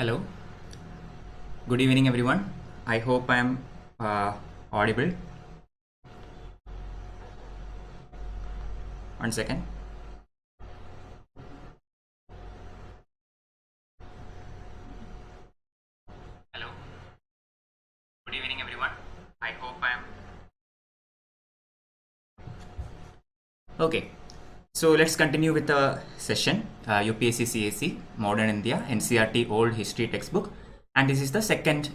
Hello, good evening everyone. I hope I am audible. One second. Hello, good evening everyone. I hope I am okay. So let's continue with the session UPSC CAC Modern India NCERT Old History Textbook, and this is the second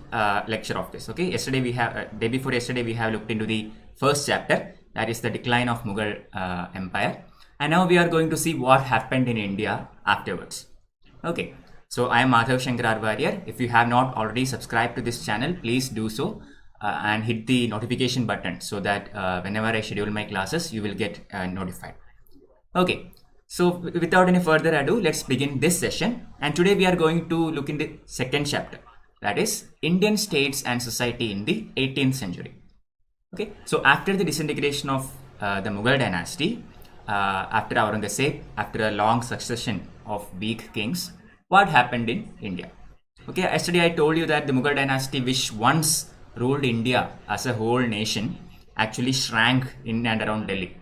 lecture of this. Okay, yesterday we have day before yesterday we have looked into the first chapter, that is the decline of Mughal Empire, and now we are going to see what happened in India afterwards. Okay, so I am Madhav Shankar Arvariyar. If you have not already subscribed to this channel, please do so and hit the notification button so that whenever I schedule my classes, you will get notified. Okay, so without any further ado, let's begin this session. And today we are going to look in the second chapter, that is Indian states and society in the 18th century. Okay, so after the disintegration of the Mughal dynasty, after Aurangzeb, after a long succession of weak kings, what happened in India? Okay, yesterday I told you that the Mughal dynasty, which once ruled India as a whole nation, actually shrank in and around Delhi,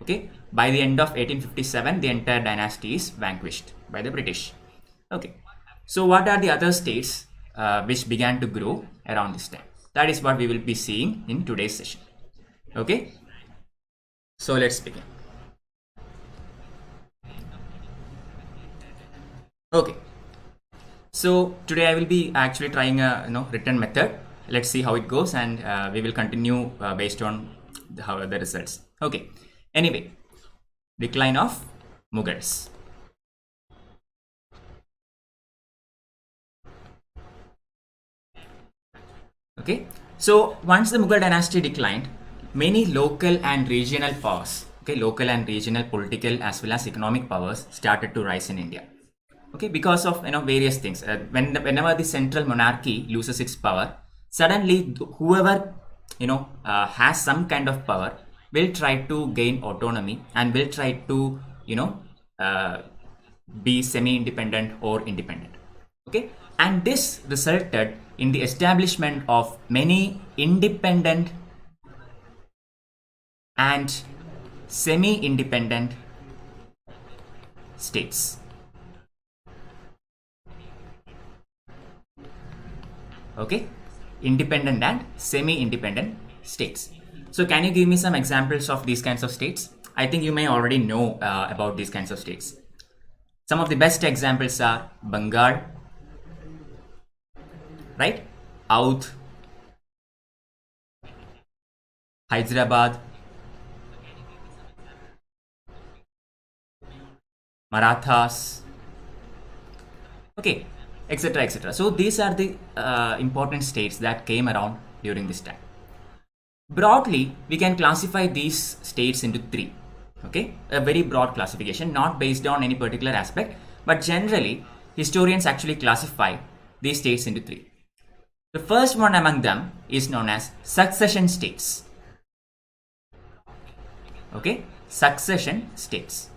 Okay, by the end of 1857, the entire dynasty is vanquished by the British. Okay, so what are the other states which began to grow around this time? That is what we will be seeing in today's session. Okay, so let's begin. Okay, so today I will be actually trying a written method. Let's see how it goes, and we will continue based on the results. Okay, anyway, decline of Mughals. Okay, so once the Mughal dynasty declined, many local and regional powers, local and regional political as well as economic powers started to rise in India. Okay, because of various things. Whenever the central monarchy loses its power, suddenly whoever has some kind of power will try to gain autonomy and will try to be semi-independent or independent. Okay, and this resulted in the establishment of many independent and semi-independent states. Okay, independent and semi-independent states. So can you give me some examples of these kinds of states? I think you may already know about these kinds of states. Some of the best examples are Bengal, right? Oudh, Hyderabad, Marathas, okay, etc., etc. So these are the important states that came around during this time. Broadly, we can classify these states into three. Okay, a very broad classification, not based on any particular aspect, but generally historians actually classify these states into three. The first one among them is known as succession states. Okay, succession states.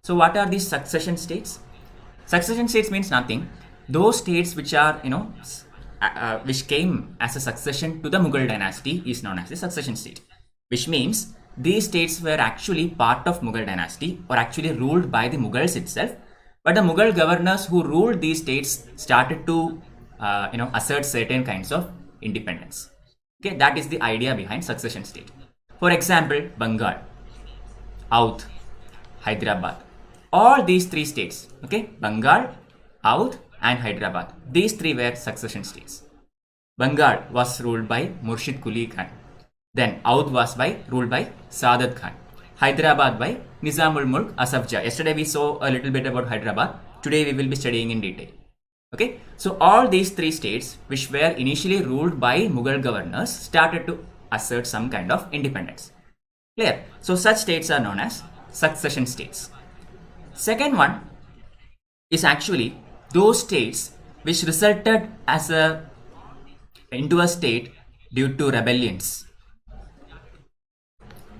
So what are these succession states? Succession states means nothing. Those states which are which came as a succession to the Mughal dynasty is known as a succession state, which means these states were actually part of Mughal dynasty or actually ruled by the Mughals itself, but the Mughal governors who ruled these states started to assert certain kinds of independence. Okay, that is the idea behind succession state. For example, Bengal, Oudh, Hyderabad, all these three states, okay, Bengal, Oudh and Hyderabad, these three were succession states. Bengal was ruled by Murshid Quli Khan. Then Oudh was ruled by Saadat Khan. Hyderabad by Nizamul Mulk Asaf Jah. Yesterday we saw a little bit about Hyderabad. Today we will be studying in detail. Okay, so all these three states which were initially ruled by Mughal governors started to assert some kind of independence. Clear? So such states are known as succession states. Second one is actually those states which resulted into a state due to rebellions.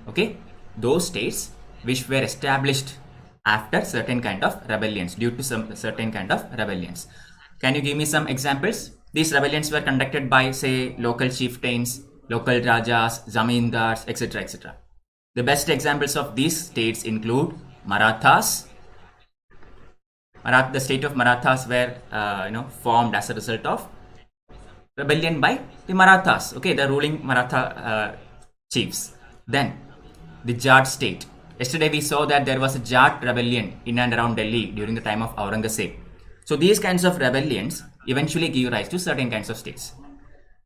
Okay, those states which were established after certain kind of rebellions, due to some certain kind of rebellions. Can you give me some examples? These rebellions were conducted by, say, local chieftains, local rajas, zamindars, etc., etc. The best examples of these states include Marathas. The state of Marathas were formed as a result of rebellion by the Marathas, okay, the ruling Maratha chiefs. Then the Jat state. Yesterday we saw that there was a Jat rebellion in and around Delhi during the time of Aurangzeb. So these kinds of rebellions eventually give rise to certain kinds of states.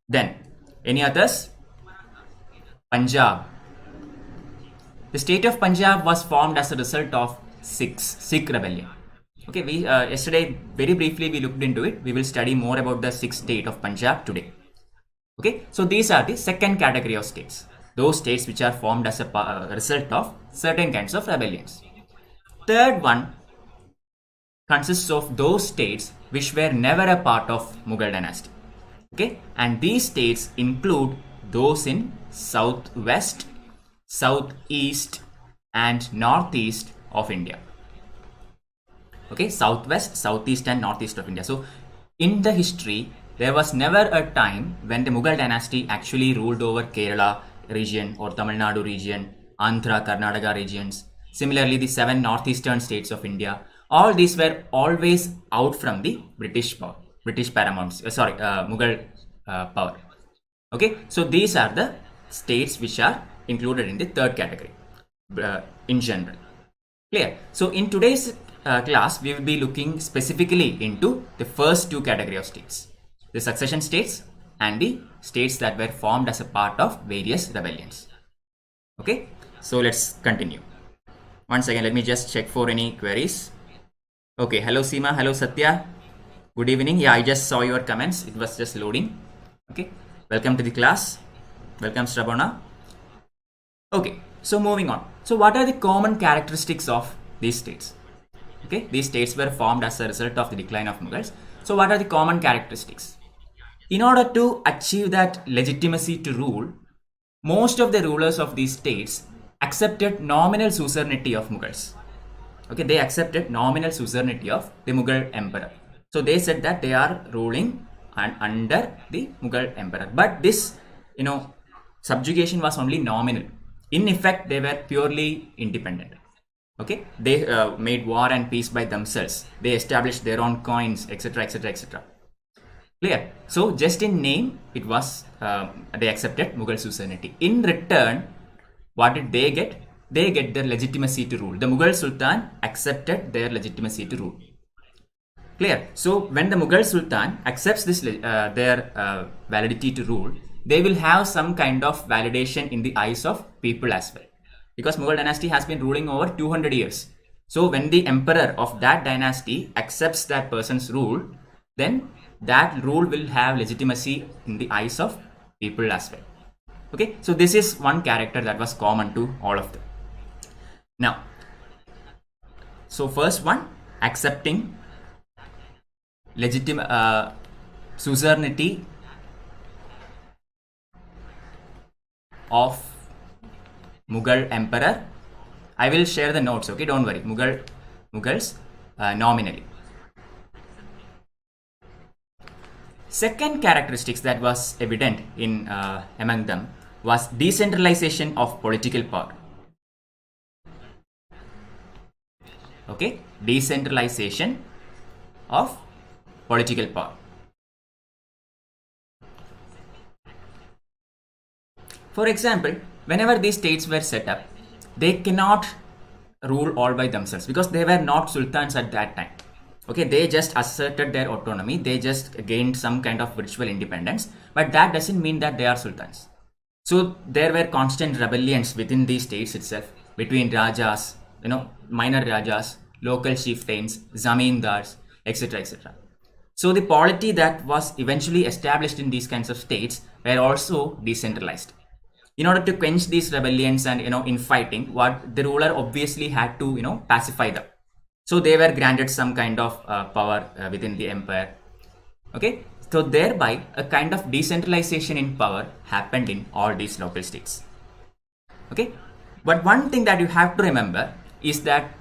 Then any others? Punjab. The state of Punjab was formed as a result of Sikh rebellion. Okay, we yesterday very briefly we looked into it. We will study more about the Sikh state of Punjab today. Okay, so these are the second category of states. Those states which are formed as a result of certain kinds of rebellions. Third one consists of those states which were never a part of Mughal dynasty. Okay, and these states include those in southwest, southeast, and northeast of India. Okay, southwest, southeast, and northeast of India. So in the history, there was never a time when the Mughal dynasty actually ruled over Kerala region or Tamil Nadu region, Andhra, Karnataka regions. Similarly, the 7 northeastern states of India. All these were always out from the British power, Mughal power. Okay, so these are the states which are included in the third category in general. Clear? So in today's class, we will be looking specifically into the first two category of states, the succession states and the states that were formed as a part of various rebellions. Okay, so let's continue. Once again, let me just check for any queries. Okay, hello Seema, hello Satya, good evening. Yeah, I just saw your comments, it was just loading. Okay, welcome to the class. Welcome Strabona. Okay, so moving on. So what are the common characteristics of these states? Okay, these states were formed as a result of the decline of Mughals. So what are the common characteristics? In order to achieve that legitimacy to rule, most of the rulers of these states accepted nominal suzerainty of Mughals. Okay, they accepted nominal suzerainty of the Mughal emperor. So they said that they are ruling under the Mughal emperor. But this, subjugation was only nominal. In effect, they were purely independent. Okay, they made war and peace by themselves. They established their own coins, etc., etc., etc. Clear? So just in name, it was they accepted Mughal suzerainty. In return, what did they get? They get their legitimacy to rule. The Mughal Sultan accepted their legitimacy to rule. Clear? So when the Mughal Sultan accepts this their validity to rule, they will have some kind of validation in the eyes of people as well. Because Mughal dynasty has been ruling over 200 years. So when the emperor of that dynasty accepts that person's rule, then that rule will have legitimacy in the eyes of people as well. Okay, so this is one character that was common to all of them. Now, so first one, accepting legitimate suzerainty of Mughal emperor. I will share the notes, okay, don't worry. Mughals nominally. Second characteristics that was evident in among them was decentralization of political power. Okay, decentralization of political power. For example, whenever these states were set up, they cannot rule all by themselves because they were not sultans at that time. Okay, they just asserted their autonomy, they just gained some kind of virtual independence, but that doesn't mean that they are sultans. So there were constant rebellions within these states itself, between rajas, minor rajas, local chieftains, zamindars, etc., etc. So the polity that was eventually established in these kinds of states were also decentralized. In order to quench these rebellions and infighting, what the ruler obviously had to pacify them. So they were granted some kind of power within the empire. Okay, so thereby a kind of decentralization in power happened in all these local states. Okay, but one thing that you have to remember is that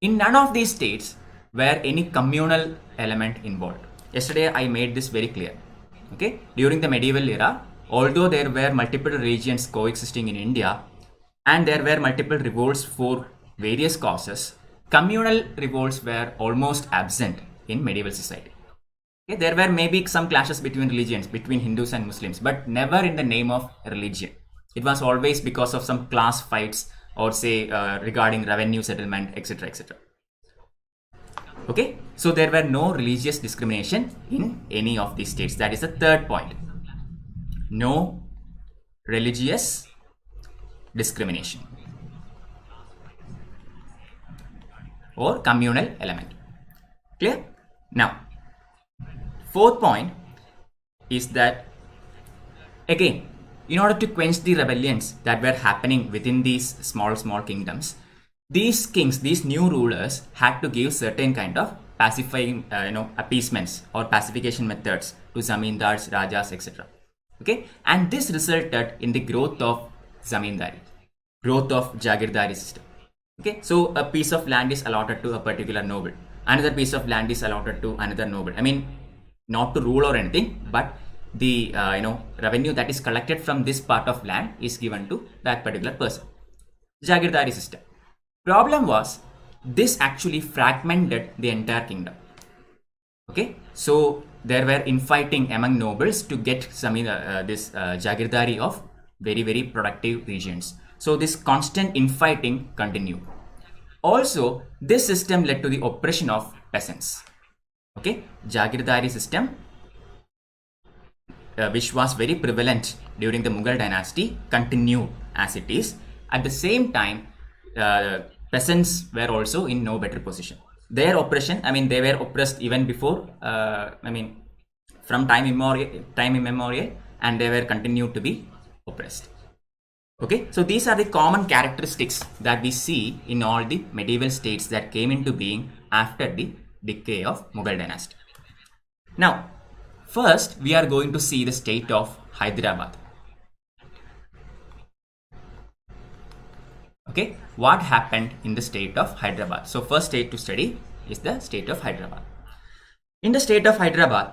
In none of these states were any communal element involved. Yesterday I made this very clear. Okay, during the medieval era, although there were multiple religions coexisting in India and there were multiple revolts for various causes, communal revolts were almost absent in medieval society. Okay, there were maybe some clashes between religions, between Hindus and Muslims, but never in the name of religion. It was always because of some class fights or say regarding revenue settlement, etc., etc. Okay, so there were no religious discrimination in any of these states. That is the third point. No religious discrimination or communal element. Clear? Now, fourth point is that, again, in order to quench the rebellions that were happening within these small kingdoms, these kings, these new rulers, had to give certain kind of pacifying, appeasements or pacification methods to zamindars, rajas, etc. Okay, and this resulted in the growth of zamindari, growth of jagirdari system. Okay, so a piece of land is allotted to a particular noble, another piece of land is allotted to another noble. I mean, not to rule or anything, but the revenue that is collected from this part of land is given to that particular person. Jagirdari system. Problem was, this actually fragmented the entire kingdom. Okay, so there were infighting among nobles to get some this jagirdari of very productive regions. So this constant infighting continued. Also, this system led to the oppression of peasants. Okay, jagirdari system, which was very prevalent during the Mughal dynasty, continued as it is. At the same time, peasants were also in no better position. Their oppression, I mean, they were oppressed even before, from time immemorial, and they were continued to be oppressed. Okay, so these are the common characteristics that we see in all the medieval states that came into being after the decay of Mughal dynasty. Now, first we are going to see the state of Hyderabad. Okay, what happened in the state of Hyderabad? So first state to study is the state of Hyderabad. In the state of Hyderabad,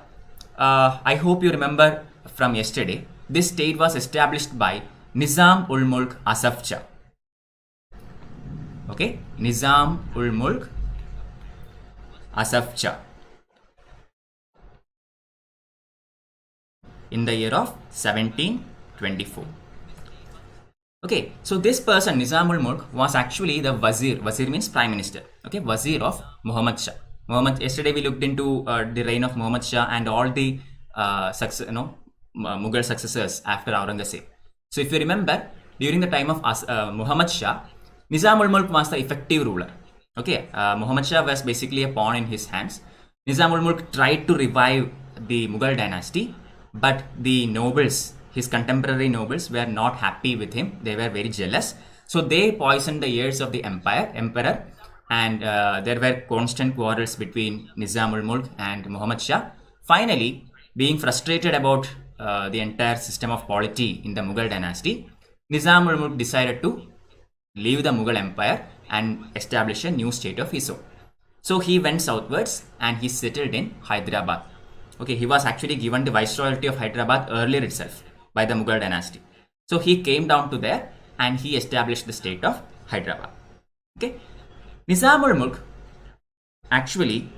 I hope you remember from yesterday, this state was established by Nizam ul Mulk Asaf Shah. Okay, Nizam ul Mulk Asaf Shah in the year of 1724. Okay, so this person, Nizamul Mulk, was actually the Wazir. Wazir means Prime Minister. Okay, Wazir of Muhammad Shah. Yesterday we looked into the reign of Muhammad Shah and all the Mughal successors after Aurangzeb. So if you remember, during the time of Muhammad Shah, Nizamul Mulk was the effective ruler. Okay, Muhammad Shah was basically a pawn in his hands. Nizamul Mulk tried to revive the Mughal dynasty, but the nobles, his contemporary nobles, were not happy with him. They were very jealous. So they poisoned the ears of the emperor, and there were constant quarrels between Nizamul Mulk and Muhammad Shah. Finally, being frustrated about the entire system of polity in the Mughal dynasty, Nizamul Mulk decided to leave the Mughal empire and establish a new state of his own. So he went southwards and he settled in Hyderabad. Okay, he was actually given the viceroyalty of Hyderabad earlier itself by the Mughal dynasty. So he came down to there and he established the state of Hyderabad. Okay, Nizamul Mulk actually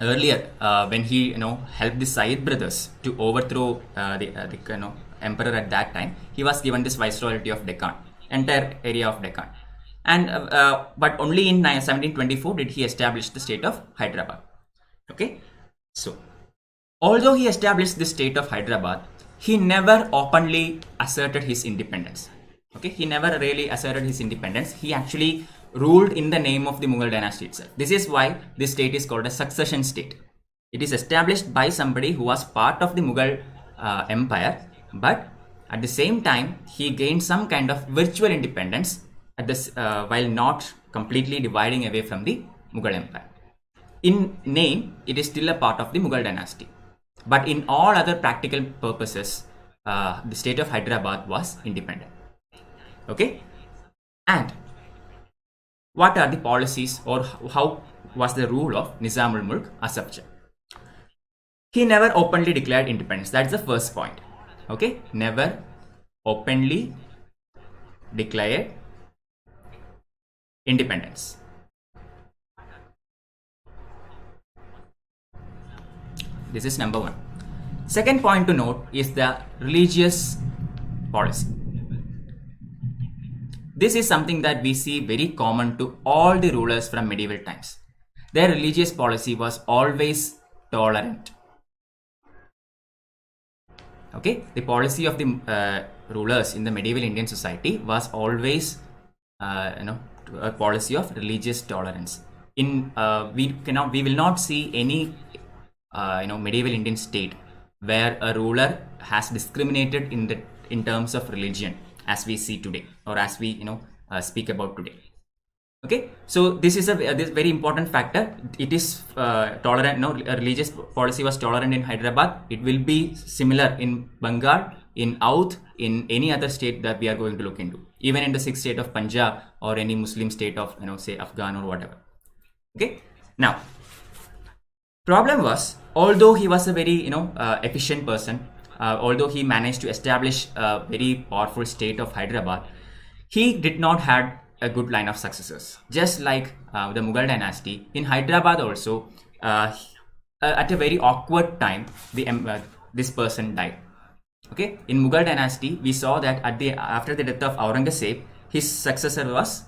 earlier when he helped the Sayyid brothers to overthrow the emperor at that time, he was given this viceroyalty of Deccan, entire area of Deccan, and but only in 1724 did he establish the state of Hyderabad. Okay, so although he established the state of Hyderabad, he never openly asserted his independence. Okay, he never really asserted his independence. He actually ruled in the name of the Mughal dynasty itself. This is why this state is called a succession state. It is established by somebody who was part of the Mughal empire, but at the same time he gained some kind of virtual independence at this while not completely dividing away from the Mughal empire. In name, it is still a part of the Mughal dynasty, but in all other practical purposes, the state of Hyderabad was independent. Okay, and what are the policies or how was the rule of Nizam ul-Mulk Asaf Jah? He never openly declared independence. That's the first point. Okay, never openly declared independence. This is number one. Second point to note is the religious policy. This is something that we see very common to all the rulers from medieval times. Their religious policy was always tolerant. Okay, the policy of the rulers in the medieval Indian society was always, a policy of religious tolerance. We will not see any, medieval Indian state where a ruler has discriminated in terms of religion, as we see today, or as we speak about today. Okay, so this is this very important factor. It is tolerant. No, religious policy was tolerant in Hyderabad. It will be similar in Bengal, in Oudh, in any other state that we are going to look into, even in the 6th state of Punjab or any Muslim state of say Afghan or whatever. Okay, now problem was, although he was a very efficient person, although he managed to establish a very powerful state of Hyderabad, he did not have a good line of successors. Just like the Mughal dynasty, in Hyderabad also, at a very awkward time, this person died. Okay, in Mughal dynasty, we saw that after the death of Aurangzeb, his successor was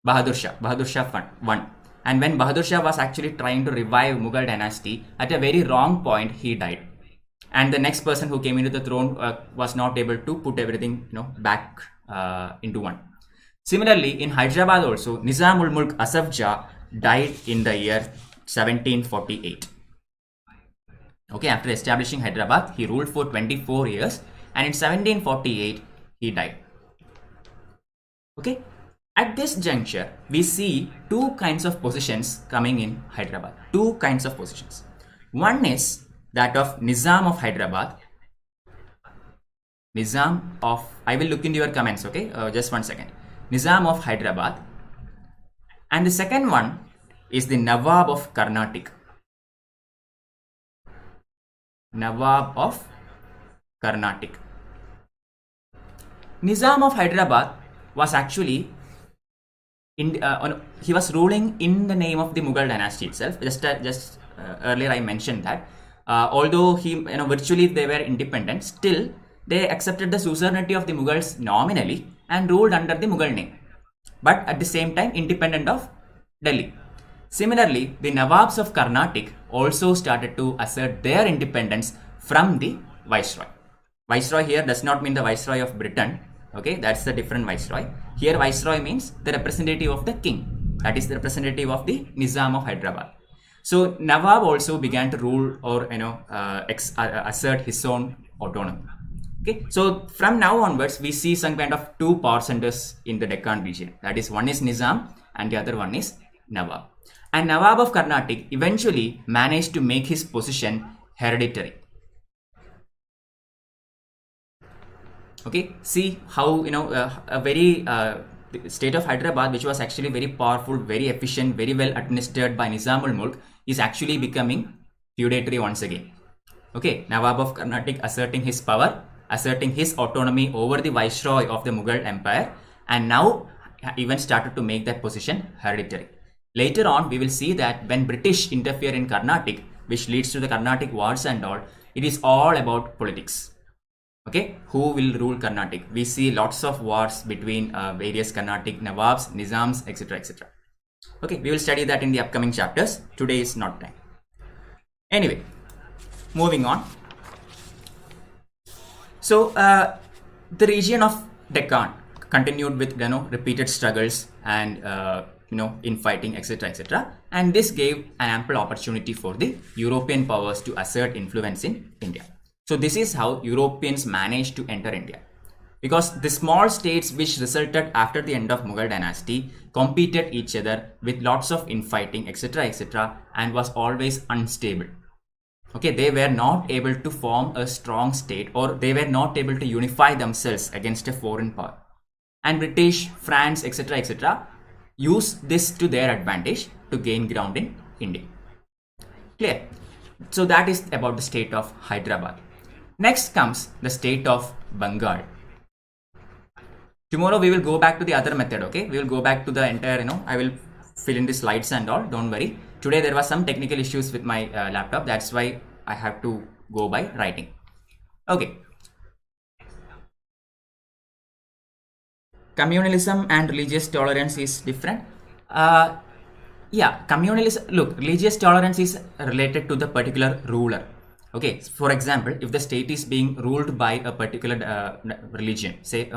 Bahadur Shah. Bahadur Shah won. And when Bahadur Shah was actually trying to revive Mughal dynasty, at a very wrong point, he died. And the next person who came into the throne was not able to put everything back into one. Similarly, in Hyderabad also, Nizam ul-Mulk Asaf Jah died in the year 1748. Okay, after establishing Hyderabad, he ruled for 24 years, and in 1748, he died. Okay, at this juncture, we see two kinds of positions coming in Hyderabad. Two kinds of positions. One is that of Nizam of Hyderabad. I will look into your comments, okay? Just 1 second. Nizam of Hyderabad. And the second one is the Nawab of Carnatic. Nawab of Carnatic. Nizam of Hyderabad was actually he was ruling in the name of the Mughal dynasty itself. Just earlier I mentioned that although virtually they were independent, still they accepted the suzerainty of the Mughals nominally and ruled under the Mughal name, but at the same time independent of Delhi. Similarly, the Nawabs of Carnatic also started to assert their independence from the Viceroy. Viceroy here does not mean the Viceroy of Britain. Okay, that's the different Viceroy. Here Viceroy means the representative of the king. That is the representative of the Nizam of Hyderabad. So Nawab also began to rule or assert his own autonomy. Okay, so from now onwards, we see some kind of two power centers in the Deccan region. That is, one is Nizam and the other one is Nawab. And Nawab of Carnatic eventually managed to make his position hereditary. Okay, see how a very state of Hyderabad, which was actually very powerful, very efficient, very well administered by Nizam ul-Mulk, is actually becoming feudatory once again. Okay, Nawab of Carnatic asserting his power, asserting his autonomy over the Viceroy of the Mughal Empire, and now even started to make that position hereditary. Later on, we will see that when British interfere in Carnatic, which leads to the Carnatic Wars and all, it is all about politics. Okay, who will rule Carnatic? We see lots of wars between various Carnatic Nawabs, Nizams, etc. etc. Okay, we will study that in the upcoming chapters. Today is not time. Anyway, moving on. So the region of Deccan continued with repeated struggles and infighting, etc. etc. And this gave an ample opportunity for the European powers to assert influence in India. So this is how Europeans managed to enter India, because the small states which resulted after the end of Mughal dynasty competed each other with lots of infighting, etc. etc. and was always unstable. Okay, they were not able to form a strong state, or they were not able to unify themselves against a foreign power. And British, France, etc. etc. use this to their advantage to gain ground in India. Clear? So that is about the state of Hyderabad. Next comes the state of Bengal. Tomorrow we will go back to the other method, okay? We will go back to the entire, I will fill in the slides and all, don't worry. Today there was some technical issues with my laptop, that's why I have to go by writing. Okay. Communalism and religious tolerance is different. Yeah, communalism, look, religious tolerance is related to the particular ruler. Okay, for example, if the state is being ruled by a particular religion, say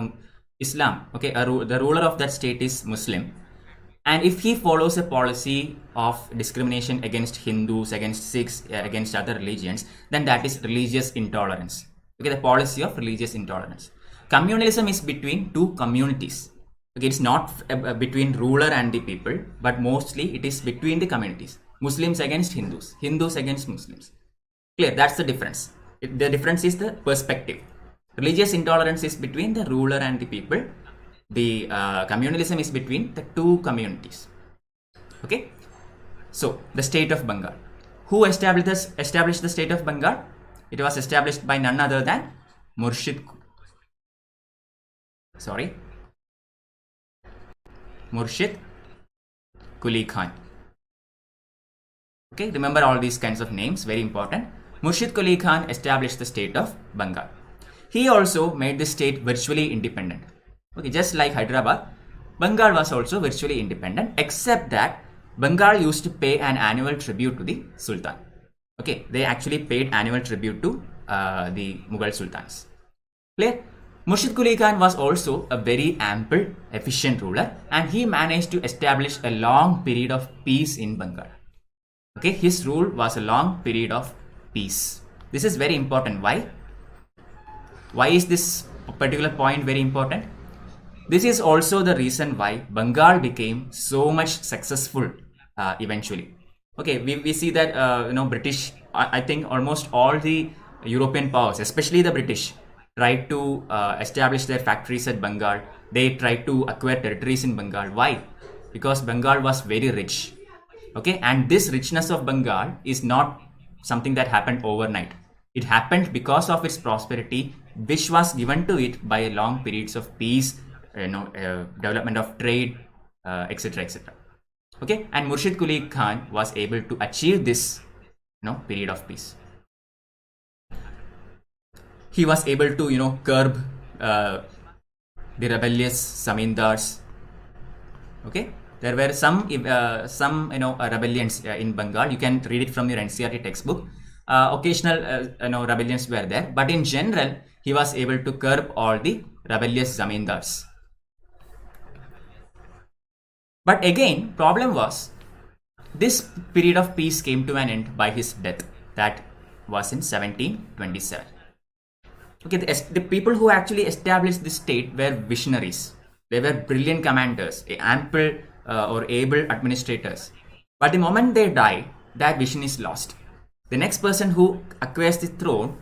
Islam, okay, the ruler of that state is Muslim, and if he follows a policy of discrimination against Hindus, against Sikhs, against other religions, then that is religious intolerance. Okay, the policy of religious intolerance. Communalism is between two communities. Okay, it's not between ruler and the people, but mostly it is between the communities. Muslims against Hindus, Hindus against Muslims. Clear, that's the difference. The difference is the perspective. Religious intolerance is between the ruler and the people. The communalism is between the two communities. Okay, so the state of Bengal. Who established the state of Bengal? It was established by none other than Murshid Quli Khan. Okay, remember all these kinds of names, very important. Murshid Quli Khan established the state of Bengal. He also made the state virtually independent. Okay, just like Hyderabad, Bengal was also virtually independent, except that Bengal used to pay an annual tribute to the Sultan. Okay, they actually paid annual tribute to the Mughal Sultans. Clear? Murshid Quli Khan was also a very ample, efficient ruler, and he managed to establish a long period of peace in Bengal. Okay, his rule was a long period of peace. This is very important. Why? Why is this particular point very important? This is also the reason why Bengal became so much successful eventually. Okay, we see that British, I think almost all the European powers, especially the British, tried to establish their factories at Bengal. They tried to acquire territories in Bengal. Why? Because Bengal was very rich. Okay, and this richness of Bengal is not something that happened overnight. It happened because of its prosperity, which was given to it by long periods of peace, development of trade, etc., etc. Okay, and Murshid Quli Khan was able to achieve this, period of peace. He was able to, curb the rebellious zamindars. Okay, there were some rebellions in Bengal. You can read it from your NCERT textbook. Occasional, rebellions were there, but in general, he was able to curb all the rebellious zamindars. But again, problem was, this period of peace came to an end by his death. That was in 1727. Okay, the people who actually established this state were visionaries. They were brilliant commanders, ample or able administrators. But the moment they die, that vision is lost. The next person who acquires the throne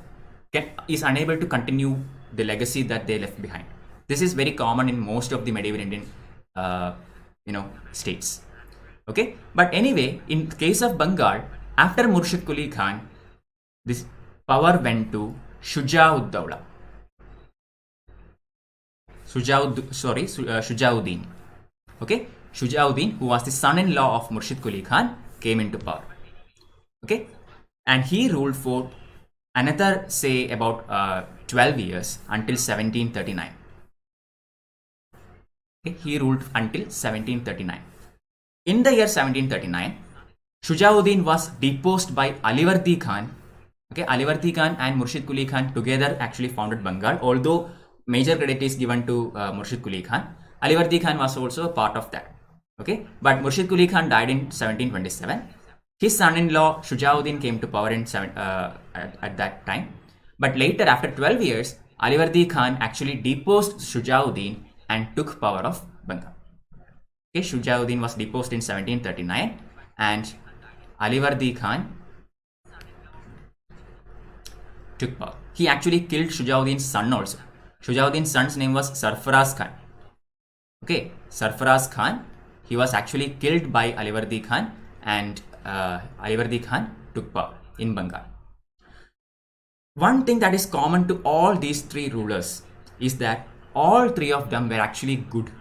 is unable to continue the legacy that they left behind. This is very common in most of the medieval Indian states. Okay, but anyway, in case of Bengal, after Murshid Quli Khan, this power went to Shujauddin. Shujauddin. Okay, Shujauddin, who was the son-in-law of Murshid Quli Khan, came into power. Okay, and he ruled for another, say, about 12 years until 1739. Okay, he ruled until 1739. In the year 1739, Shujauddin was deposed by Alivardi Khan. Okay, Alivardi Khan and Murshid Quli Khan together actually founded Bengal, although major credit is given to Murshid Quli Khan. Alivardi Khan was also a part of that. Okay, but Murshid Quli Khan died in 1727. His son-in-law Shujauddin came to power at that time. But later, after 12 years, Alivardi Khan actually deposed Shujauddin and took power of Bengal. Okay, Shujauddin was deposed in 1739 and Alivardi Khan took power. He actually killed Shujauddin's son also. Shujauddin's son's name was Sarfaraz Khan. Okay, Sarfaraz Khan he was actually killed by Alivardi Khan, and Alivardi Khan took power in Bengal. One thing that is common to all these three rulers is that all three of them were actually good,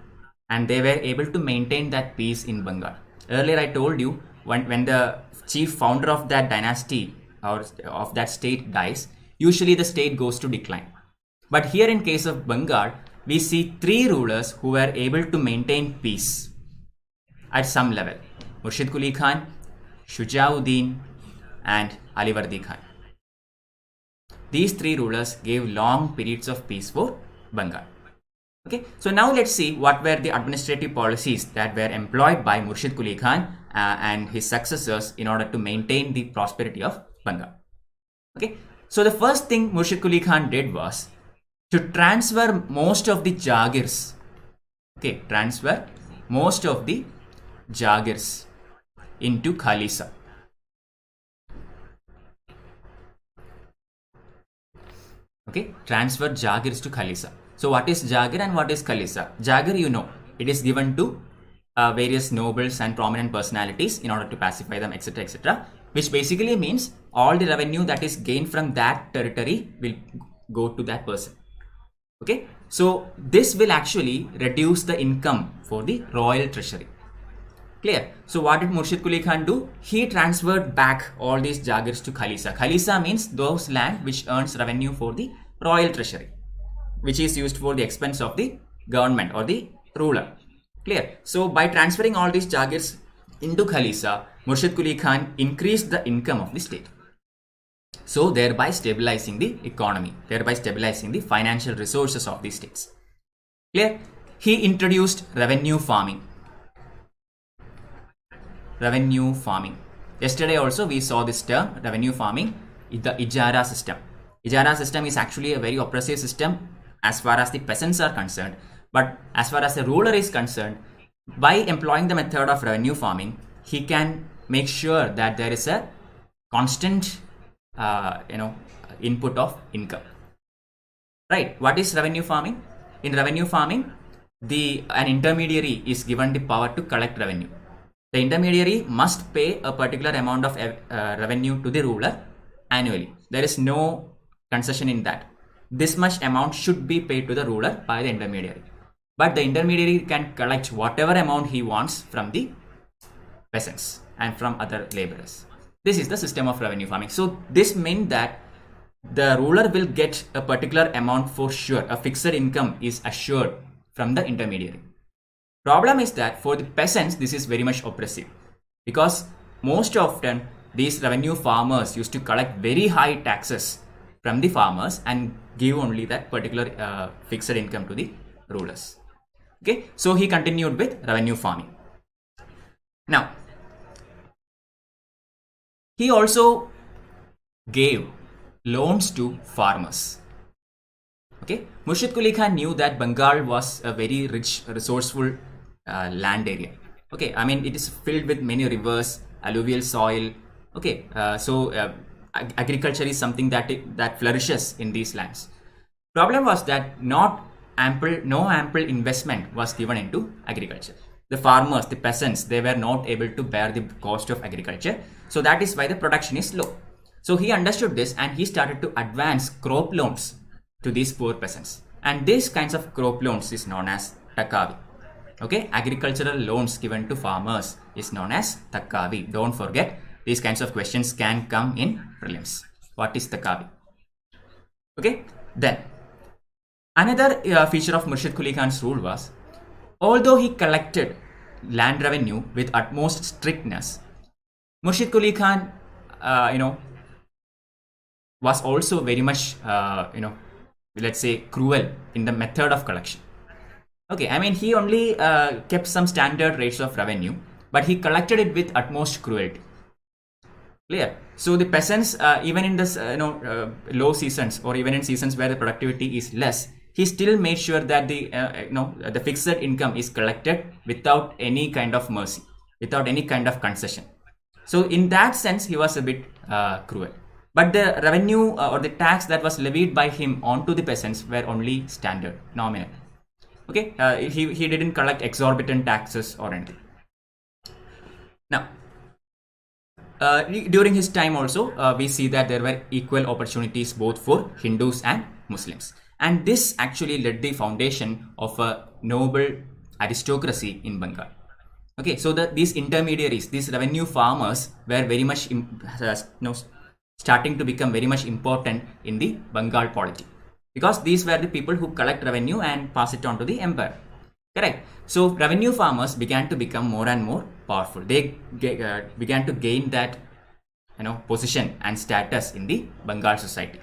and they were able to maintain that peace in Bengal. Earlier I told you, when the chief founder of that dynasty or of that state dies, usually the state goes to decline. But here in case of Bengal, we see three rulers who were able to maintain peace at some level: Murshid Quli Khan, Shujauddin, and Alivardi Khan. These three rulers gave long periods of peace for Bengal. Okay, so now let's see what were the administrative policies that were employed by Murshid Quli Khan and his successors in order to maintain the prosperity of Bengal. Okay, so the first thing Murshid Quli Khan did was to transfer most of the Jagirs. Okay, transfer most of the Jagirs into Khalisa. Okay, transfer Jagirs to Khalisa. So what is Jagir and what is Khalisa? Jagir, you know, it is given to various nobles and prominent personalities in order to pacify them, etc., etc., which basically means all the revenue that is gained from that territory will go to that person. Okay, so this will actually reduce the income for the royal treasury. Clear? So what did Murshid Quli Khan do? He transferred back all these Jagirs to Khalisa. Khalisa means those land which earns revenue for the royal treasury, which is used for the expense of the government or the ruler. Clear? So by transferring all these Jagirs into Khalisa, Murshid Quli Khan increased the income of the state. So thereby stabilizing the economy, thereby stabilizing the financial resources of the states. Clear? He introduced revenue farming. Revenue farming. Yesterday also we saw this term, revenue farming, the Ijara system. Ijara system is actually a very oppressive system as far as the peasants are concerned. But as far as the ruler is concerned, by employing the method of revenue farming, he can make sure that there is a constant input of income. Right? What is revenue farming? In revenue farming, an intermediary is given the power to collect revenue. The intermediary must pay a particular amount of revenue to the ruler annually. There is no concession in that. This much amount should be paid to the ruler by the intermediary. But the intermediary can collect whatever amount he wants from the peasants and from other laborers. This is the system of revenue farming. So this meant that the ruler will get a particular amount for sure. A fixed income is assured from the intermediary. Problem is that for the peasants, this is very much oppressive, because most often these revenue farmers used to collect very high taxes from the farmers and give only that particular fixed income to the rulers. Okay, so he continued with revenue farming. Now, he also gave loans to farmers. Okay, Murshid Quli Khan knew that Bengal was a very rich, resourceful land area. Okay, I mean, it is filled with many rivers, alluvial soil. Okay, agriculture is something that flourishes in these lands. Problem was that no ample investment was given into agriculture. The farmers, the peasants, they were not able to bear the cost of agriculture. So that is why the production is low. So he understood this and he started to advance crop loans to these poor peasants. And these kinds of crop loans is known as Takavi. Okay, agricultural loans given to farmers is known as Takavi. Don't forget, these kinds of questions can come in prelims. What is Takavi? Okay, then another feature of Murshid Quli Khan's rule was, although he collected land revenue with utmost strictness, Murshid Quli Khan, was also very much, let's say, cruel in the method of collection. Okay, I mean, he only kept some standard rates of revenue, but he collected it with utmost cruelty. Clear? So the peasants, even in this, low seasons or even in seasons where the productivity is less, he still made sure that the fixed income is collected without any kind of mercy, without any kind of concession. So in that sense, he was a bit cruel. But the revenue or the tax that was levied by him onto the peasants were only standard, nominal. Okay, he didn't collect exorbitant taxes or anything. Now, during his time also, we see that there were equal opportunities both for Hindus and Muslims. And this actually led the foundation of a noble aristocracy in Bengal. Okay, so these intermediaries, these revenue farmers were very much starting to become very much important in the Bengal polity, because these were the people who collect revenue and pass it on to the empire. Correct. So revenue farmers began to become more and more powerful. They began to gain that position and status in the Bengal society.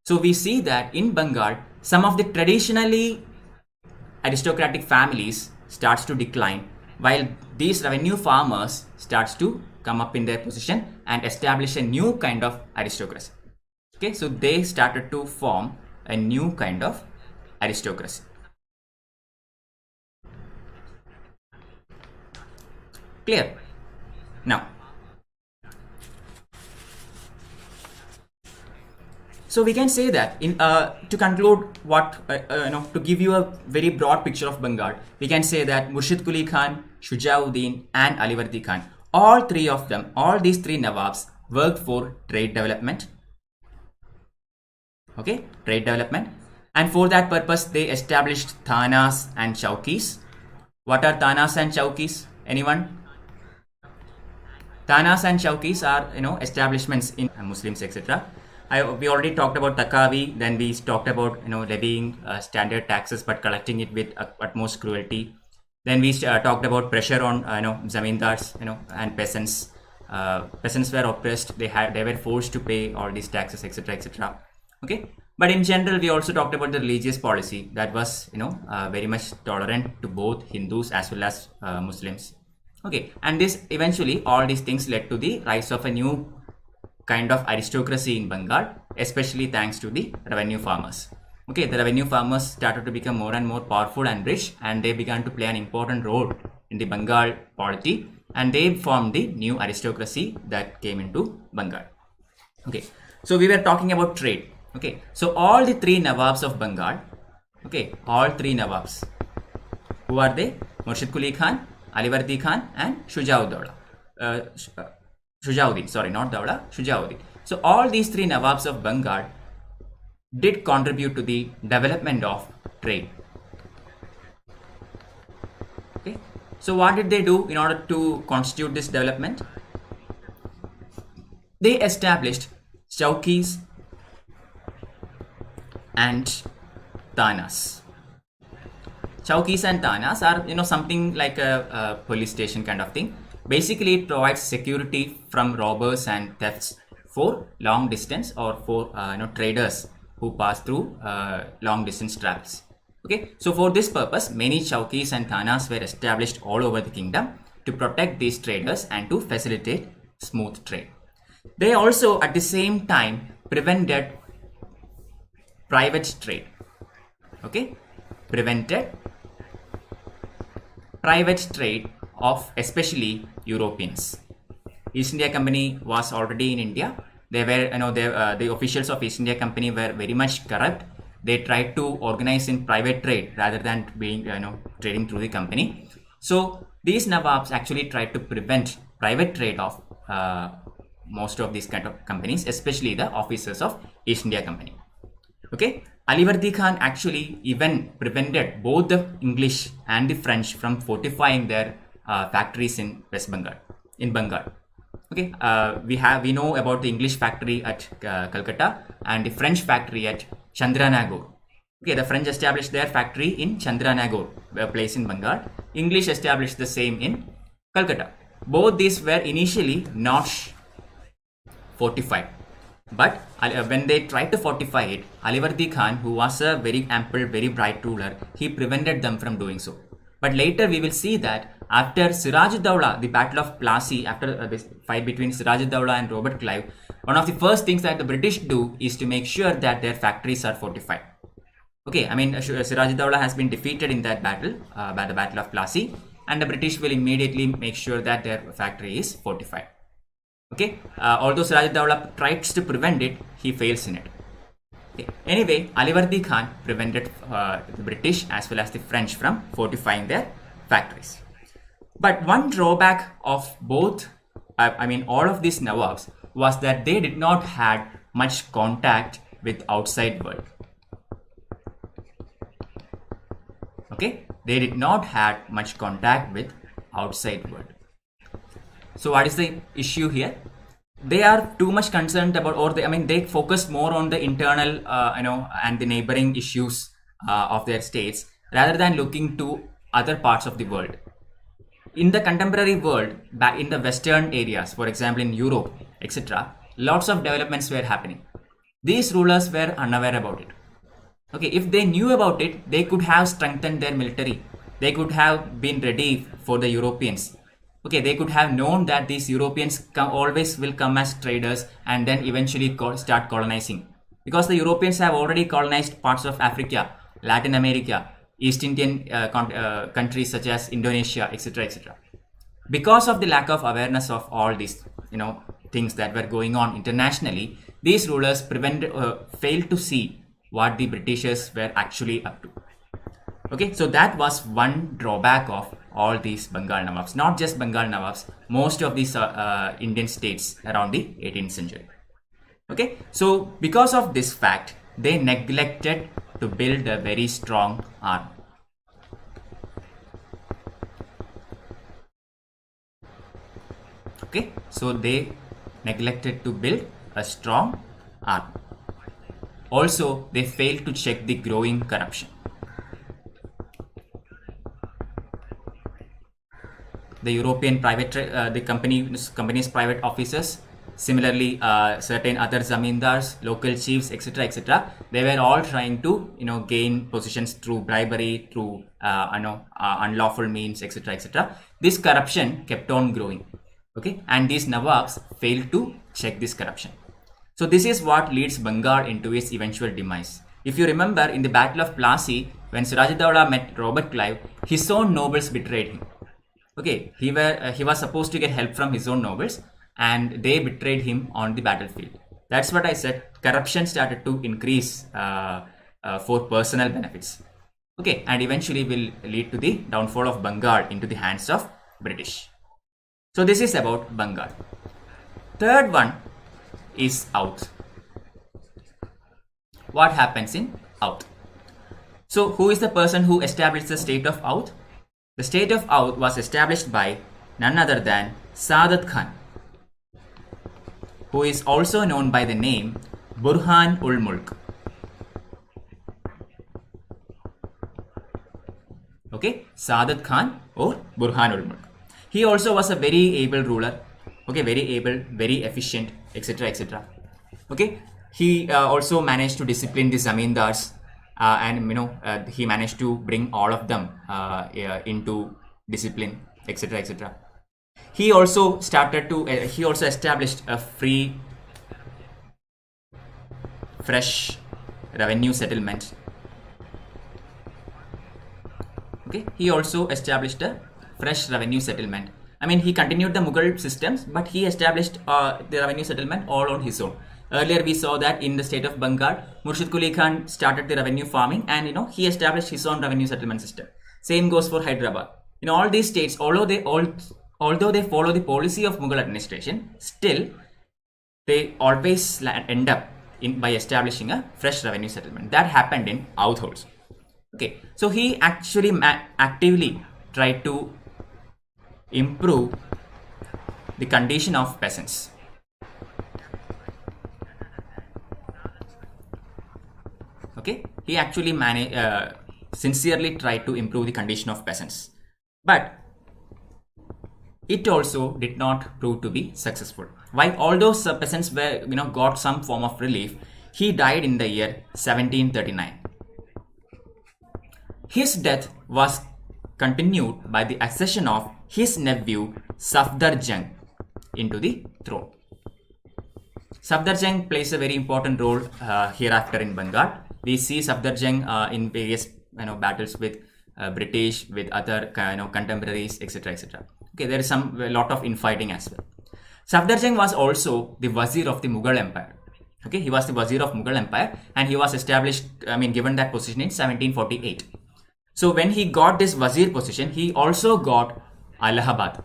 So we see that in Bengal, some of the traditionally aristocratic families starts to decline, while these revenue farmers starts to come up in their position and establish a new kind of aristocracy. Okay, so they started to form a new kind of aristocracy. Clear? Now, so we can say that in to conclude what to give you a very broad picture of Bengal, we can say that Murshid Quli Khan, Shujauddin and Alivardi Khan, all three of them, all these three Nawabs worked for trade development. Okay, trade development, and for that purpose they established Thanas and Chowkis. What are Thanas and Chowkis? Anyone? Thanas and Chowkis are establishments in Muslims, etc. We already talked about Takavi. Then we talked about levying standard taxes but collecting it with utmost cruelty. Then we talked about pressure on zamindars and peasants. Peasants were oppressed. They were forced to pay all these taxes, etc., etc. Okay, but in general we also talked about the religious policy that was very much tolerant to both Hindus as well as Muslims. Okay, and this eventually all these things led to the rise of a new kind of aristocracy in Bengal, especially thanks to the revenue farmers. Okay, the revenue farmers started to become more and more powerful and rich, and they began to play an important role in the Bengal polity, and they formed the new aristocracy that came into Bengal. Okay, so we were talking about trade. Okay, so all the three Nawabs of Bengal, okay, all three Nawabs, who are they? Murshid Quli Khan, Alivardi Khan and Shujauddin. Shujauddin, sorry, not Dawla, Shujauddin. So all these three Nawabs of Bengal did contribute to the development of trade. Okay, so what did they do in order to constitute this development? They established Chowkis and Thanas. Chowkis and Thanas are something like a police station kind of thing. Basically, it provides security from robbers and thefts for long distance or for traders who pass through long distance travels. Okay, so for this purpose, many Chowkis and Thanas were established all over the kingdom to protect these traders and to facilitate smooth trade. They also at the same time prevented private trade. Okay, prevented private trade of especially Europeans. East India Company was already in India. They were, the officials of East India Company were very much corrupt. They tried to organize in private trade rather than being, trading through the company. So these Nawabs actually tried to prevent private trade of most of these kind of companies, especially the officers of East India Company. Okay, Alivardi Khan actually even prevented both the English and the French from fortifying their factories in West Bengal, in Bengal. Okay, we know about the English factory at Calcutta and the French factory at Chandranagore. Okay, the French established their factory in Chandranagore, a place in Bengal. English established the same in Calcutta. Both these were initially not fortified, but when they tried to fortify it, Alivardi Khan, who was a very ample, very bright ruler, he prevented them from doing so. But later we will see that after Siraj-ud-Dawla, the Battle of Plassey, after this fight between Siraj-ud-Dawla and Robert Clive, one of the first things that the British do is to make sure that their factories are fortified. Okay, I mean Siraj-ud-Dawla has been defeated in that battle, by the Battle of Plassey, and the British will immediately make sure that their factory is fortified. Okay, although Siraj-ud-Dawla tries to prevent it, he fails in it. Okay. Anyway, Alivardi Khan prevented the British as well as the French from fortifying their factories. But one drawback of both I mean, all of these Nawabs was that they did not had much contact with outside world. Okay, they did not had much contact with outside world. So what is the issue here? They are too much concerned about, or they focus more on the internal, and the neighboring issues of their states rather than looking to other parts of the world. In the contemporary world, back in the Western areas, for example in Europe, etc., lots of developments were happening. These rulers were unaware about it. Okay, if they knew about it, they could have strengthened their military. They could have been ready for the Europeans. Okay, they could have known that these Europeans always will come as traders and then eventually start colonizing. Because the Europeans have already colonized parts of Africa, Latin America, East Indian countries such as Indonesia, etc., etc. Because of the lack of awareness of all these, things that were going on internationally, these rulers failed to see what the Britishers were actually up to. Okay, so that was one drawback of all these Bengal Nawabs. Not just Bengal Nawabs, most of these Indian states around the 18th century. Okay, so because of this fact, they neglected to build a very strong army. Okay, so they neglected to build a strong army. Also, they failed to check the growing corruption. The European the company's private officers, similarly certain other zamindars, local chiefs, etc., etc., they were all trying to gain positions through bribery, through unlawful means, etc., etc. This corruption kept on growing. Okay, and these Nawabs failed to check this corruption. So this is what leads Bengal into its eventual demise. If you remember, in the Battle of Plassey, when Sirajuddaula met Robert Clive, his own nobles betrayed him. Okay, he was supposed to get help from his own nobles, and they betrayed him on the battlefield. That's what I said. Corruption started to increase for personal benefits. Okay, and eventually will lead to the downfall of Bengal into the hands of British. So this is about Bengal. Third one is Oudh. What happens in Oudh? So who is the person who established the state of Oudh? The state of Oudh was established by none other than Saadat Khan, who is also known by the name Burhan ul Mulk. Okay, Saadat Khan or Burhan ul Mulk. He also was a very able ruler. Okay, very able, very efficient, etc., etc. Okay, he also managed to discipline the zamindars. And he managed to bring all of them into discipline, etc., etc. He also established a fresh revenue settlement. Okay, he also established a fresh revenue settlement. He continued the Mughal systems, but he established the revenue settlement all on his own. Earlier we saw that in the state of Bengal, Murshid Quli Khan started the revenue farming, and he established his own revenue settlement system. Same goes for Hyderabad. In all these states, although they follow the policy of Mughal administration, still they always end up by establishing a fresh revenue settlement. That happened in Oudh also. Okay, so he actually actively tried to improve the condition of peasants. Okay, he actually sincerely tried to improve the condition of peasants, but it also did not prove to be successful. While all those peasants were got some form of relief, he died in the year 1739. His death was continued by the accession of his nephew Safdar Jung into the throne. Safdar Jung plays a very important role hereafter in Bengal. We see Safdar Jung in various battles with British, with other contemporaries, etc., etc. Okay, there is a lot of infighting as well. Safdar Jung was also the Wazir of the Mughal Empire. Okay, he was the Wazir of Mughal Empire, and he was given that position in 1748. So when he got this Wazir position, he also got Allahabad.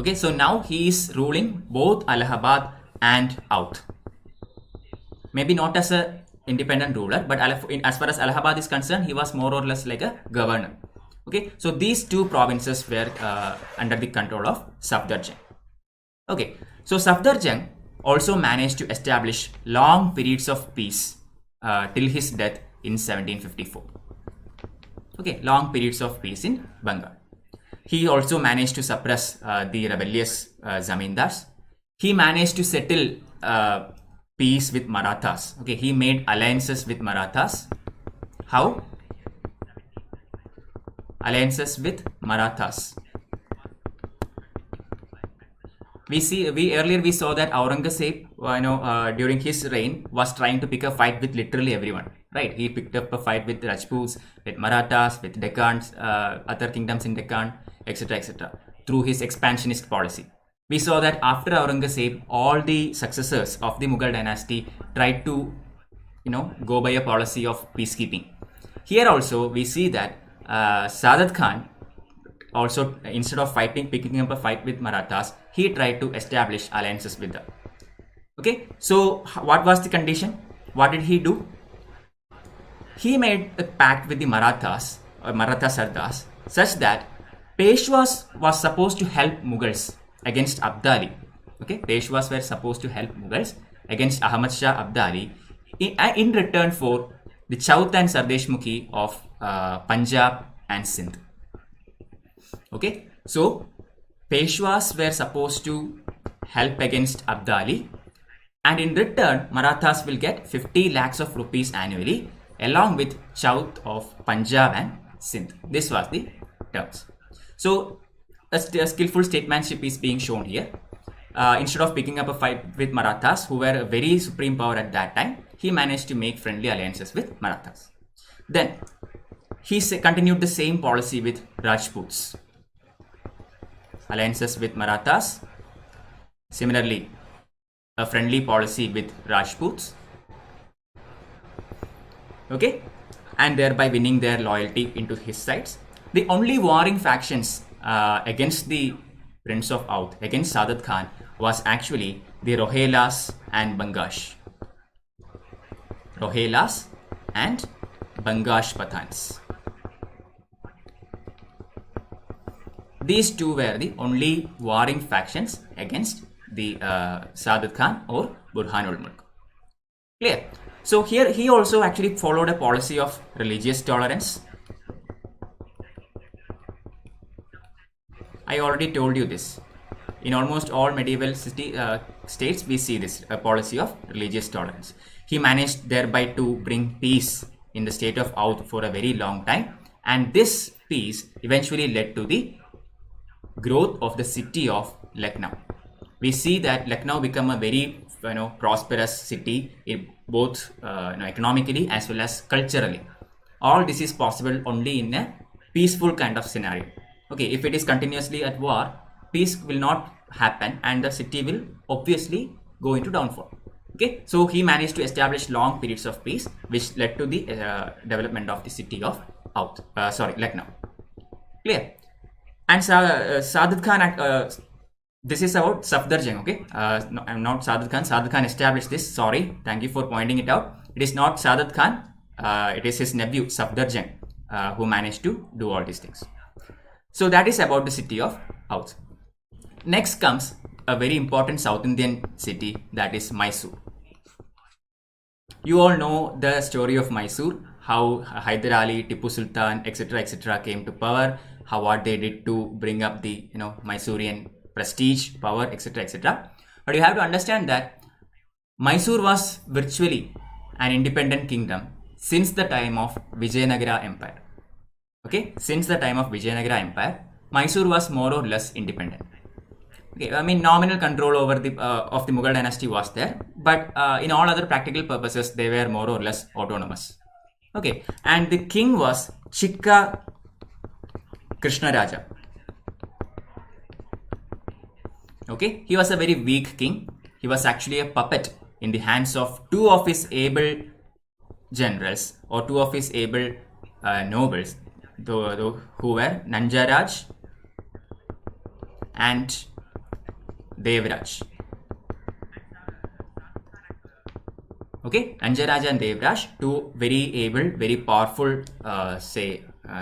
Okay, so now he is ruling both Allahabad and Oudh. Maybe not as a independent ruler, but as far as Allahabad is concerned, he was more or less like a governor. Okay, so these two provinces were under the control of Safdarjung. Okay, so Safdarjung also managed to establish long periods of peace till his death in 1754. Okay, long periods of peace in Bengal. He also managed to suppress the rebellious zamindars. He managed to settle peace with Marathas. Okay, he made alliances with Marathas. How? Alliances with Marathas. We saw that Aurangzeb, during his reign, was trying to pick a fight with literally everyone. Right? He picked up a fight with Rajputs, with Marathas, with Deccans, other kingdoms in Deccan, etc., etc. through his expansionist policy. We saw that after Aurangzeb, all the successors of the Mughal dynasty tried to, go by a policy of peacekeeping. Here also, we see that Sadat Khan also, instead of picking up a fight with Marathas, he tried to establish alliances with them. Okay, so what was the condition? What did he do? He made a pact with the Marathas, or Maratha Sardars, such that Peshwas was supposed to help Mughals against Abdali. Okay, Peshwas were supposed to help Mughals against Ahmad Shah Abdali in return for the Chauth and Sardeshmukhi of Punjab and Sindh. Okay, so Peshwas were supposed to help against Abdali, and in return Marathas will get 50 lakhs of rupees annually along with Chauth of Punjab and Sindh. This was the terms. So a skillful statesmanship is being shown here. Instead of picking up a fight with Marathas, who were a very supreme power at that time, he managed to make friendly alliances with Marathas. Then he continued the same policy with Rajputs. Alliances with Marathas. Similarly, a friendly policy with Rajputs. Okay, and thereby winning their loyalty into his sides. The only warring factions against the Prince of Oudh, against Sadat Khan, was actually the Rohelas and Bangash. Rohelas and Bangash Pathans. These two were the only warring factions against the Sadat Khan or Burhanul Mulk. Clear? So here he also actually followed a policy of religious tolerance. I already told you this. In almost all medieval states, we see this policy of religious tolerance. He managed thereby to bring peace in the state of Oudh for a very long time, and this peace eventually led to the growth of the city of Lucknow. We see that Lucknow become a very prosperous city, in both economically as well as culturally. All this is possible only in a peaceful kind of scenario. Okay, if it is continuously at war, peace will not happen and the city will obviously go into downfall. Okay, so he managed to establish long periods of peace, which led to the development of the city of Lucknow. Clear? And Sadat Khan, this is about Safdarjung. Okay, no, I'm not Sadat Khan. Sadat Khan established this. Sorry, thank you for pointing it out. It is not Sadat Khan. It is his nephew Safdarjung who managed to do all these things. So that is about the city of Oudh. Next comes a very important South Indian city, that is Mysore. You all know the story of Mysore, how Hyder Ali, Tipu Sultan, etc. came to power, how what they did to bring up the Mysorean prestige, power, etc. But you have to understand that Mysore was virtually an independent kingdom since the time of Vijayanagara Empire. Okay, since the time of Vijayanagara Empire, Mysore was more or less independent. Okay, I mean nominal control over the of the Mughal dynasty was there, but in all other practical purposes, they were more or less autonomous. Okay, and the king was Chikka Krishnaraja. Okay, he was a very weak king. He was actually a puppet in the hands of two of his able generals or two of his able nobles, who were Nanjaraj and Devraj. Okay, Anjaraja and Devraj, two very able, very powerful,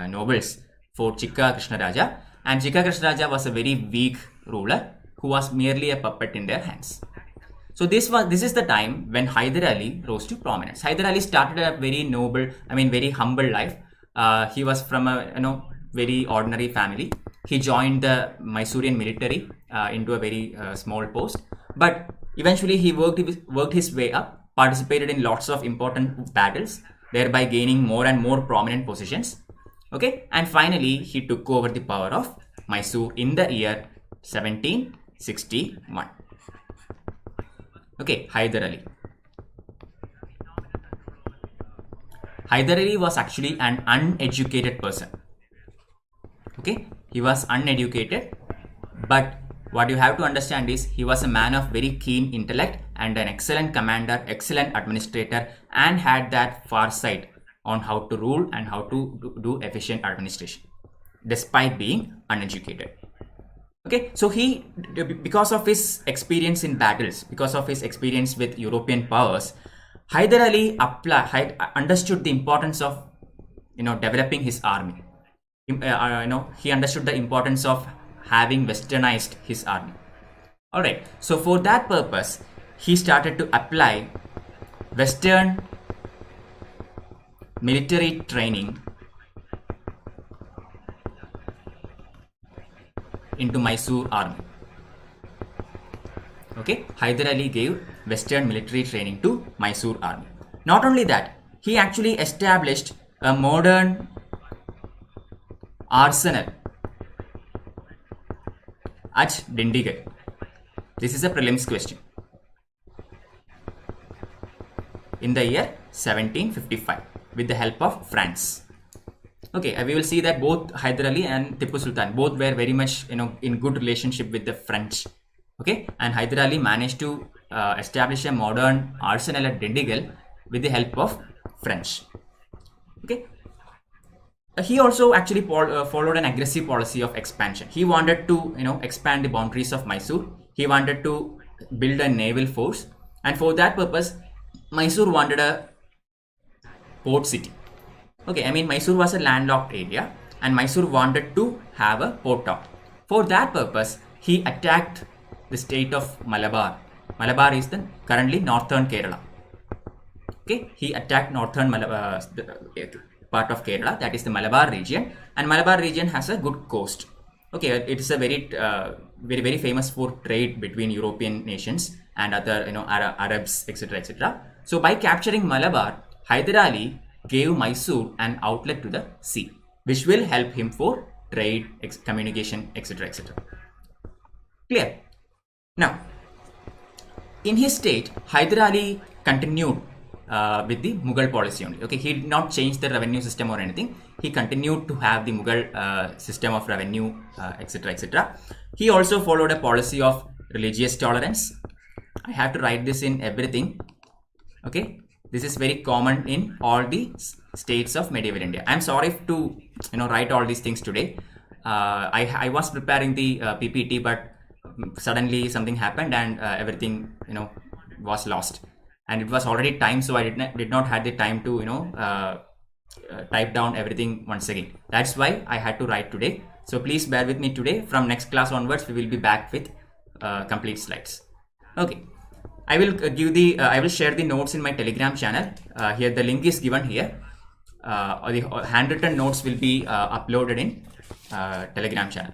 nobles for Chikka Krishnaraja. And Chikka Krishnaraja was a very weak ruler who was merely a puppet in their hands. So this is the time when Hyder Ali rose to prominence. Hyder Ali started a very noble, very humble life. He was from a very ordinary family. He joined the Mysorean military into a very small post, but eventually he worked his way up, participated in lots of important battles, thereby gaining more and more prominent positions. Okay, and finally he took over the power of Mysore in the year 1761. Okay, Hyder Ali. Hyder Ali was actually an uneducated person. Okay, he was uneducated, but what you have to understand is he was a man of very keen intellect and an excellent commander, excellent administrator, and had that foresight on how to rule and how to do efficient administration, despite being uneducated. Okay, so he, because of his experience in battles, because of his experience with European powers, Hyder Ali understood the importance of developing his army. He understood the importance of having westernized his army. Alright, so for that purpose, he started to apply Western military training into Mysore army. Okay, Hyder Ali gave Western military training to Mysore army. Not only that, he actually established a modern arsenal at Dindigul. This is a prelims question. In the year 1755 with the help of France. Okay, we will see that both Hyder Ali and Tipu Sultan both were very much in good relationship with the French. Okay, and Hyder Ali managed to establish a modern arsenal at Dindigul with the help of French. Okay, he also actually followed an aggressive policy of expansion. He wanted to expand the boundaries of Mysore. He wanted to build a naval force, and for that purpose Mysore wanted a port city. Okay, Mysore was a landlocked area and Mysore wanted to have a port town. For that purpose, he attacked the state of Malabar. Malabar is the currently northern Kerala. Okay, he attacked northern part of Kerala, that is the Malabar region, and Malabar region has a good coast. Okay, it is a very very famous for trade between European nations and other Arabs, etc., etc. So by capturing Malabar, Hyder Ali gave Mysore an outlet to the sea, which will help him for trade, communication, etc., etc. Clear? Now, in his state, Hyder Ali continued with the Mughal policy only. Okay, he did not change the revenue system or anything. He continued to have the Mughal system of revenue, etc., etc. He also followed a policy of religious tolerance. I have to write this in everything. Okay, this is very common in all the states of medieval India. I'm sorry to write all these things today. I was preparing the PPT, but suddenly something happened and everything was lost. And it was already time, so I did not have the time to type down everything once again. That's why I had to write today. So please bear with me today. From next class onwards, we will be back with complete slides. Okay, I will I will share the notes in my Telegram channel. Here the link is given here. The handwritten notes will be uploaded in Telegram channel.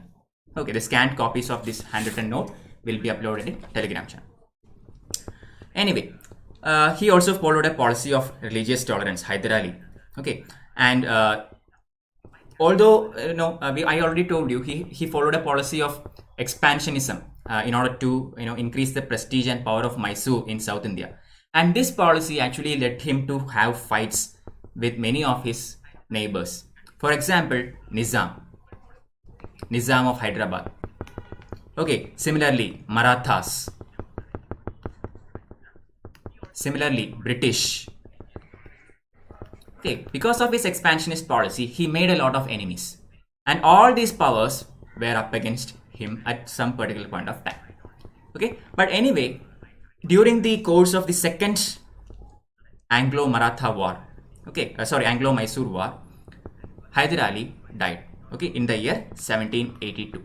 Okay, the scanned copies of this handwritten note will be uploaded in Telegram channel. Anyway, he also followed a policy of religious tolerance, Hyder Ali. Okay, and although I already told you, he followed a policy of expansionism in order to increase the prestige and power of Mysore in South India, and this policy actually led him to have fights with many of his neighbors. For example, Nizam of Hyderabad. Okay, similarly Marathas, similarly British. Okay, because of his expansionist policy, he made a lot of enemies, and all these powers were up against him at some particular point of time. Okay, but anyway, during the course of the second Anglo-Maratha war, okay, Anglo-Mysore war, Hyder Ali died, okay, in the year 1782.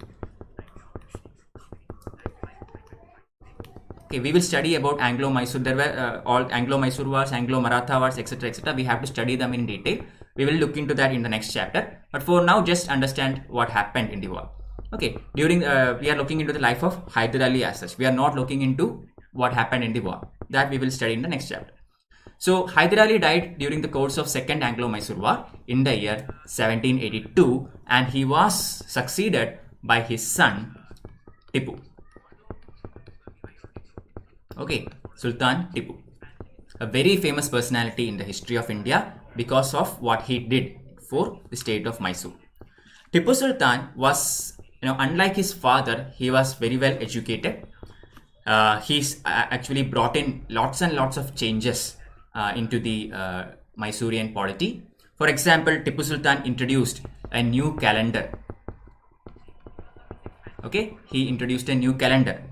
Okay, we will study about Anglo-Mysore. There were all Anglo-Mysore wars, Anglo-Maratha wars, etc., etc. We have to study them in detail. We will look into that in the next chapter. But for now, just understand what happened in the war. Okay, during we are looking into the life of Hyder Ali as such. We are not looking into what happened in the war. That we will study in the next chapter. So Hyder Ali died during the course of Second Anglo-Mysore War in the year 1782, and he was succeeded by his son Tipu. Okay, Sultan Tipu, a very famous personality in the history of India because of what he did for the state of Mysore. Tipu Sultan was, unlike his father, he was very well educated. He's actually brought in lots and lots of changes into the Mysorean polity. For example, Tipu Sultan introduced a new calendar. Okay, he introduced a new calendar.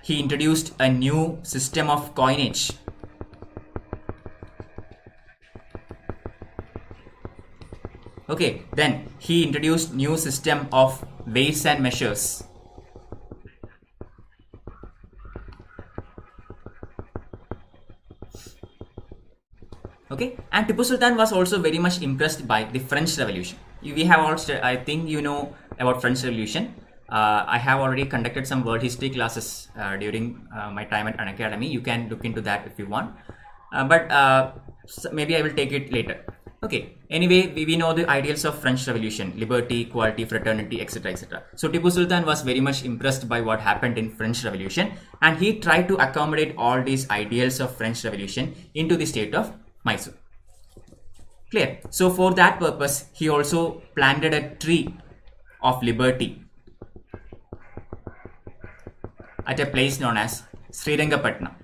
He introduced a new system of coinage. Okay, then he introduced new system of weights and measures. Okay, and Tipu Sultan was also very much impressed by the French Revolution. We have also, I think you know about French Revolution. I have already conducted some world history classes during my time at Unacademy. You can look into that if you want. But maybe I will take it later. Okay, anyway, we know the ideals of French Revolution: liberty, equality, fraternity, etc., etc. So Tipu Sultan was very much impressed by what happened in French Revolution, and he tried to accommodate all these ideals of French Revolution into the state of Mysore. Clear? So for that purpose, he also planted a tree of liberty at a place known as Srirangapatna.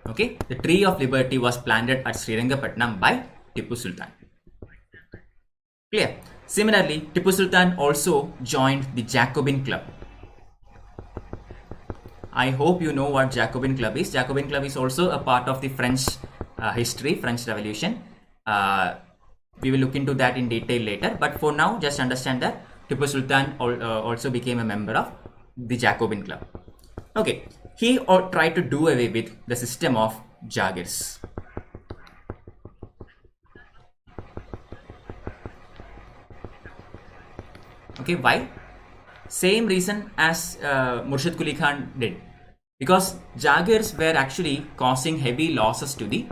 Okay, the tree of liberty was planted at Srirangapatnam by Tipu Sultan. Clear? Similarly, Tipu Sultan also joined the Jacobin Club. I hope you know what Jacobin Club is. Jacobin Club is also a part of the French history, French Revolution. We will look into that in detail later. But for now, just understand that Tipu Sultan also became a member of the Jacobin Club. Okay, he tried to do away with the system of Jagirs. Okay, why? Same reason as Murshid Quli Khan did, because Jagirs were actually causing heavy losses to the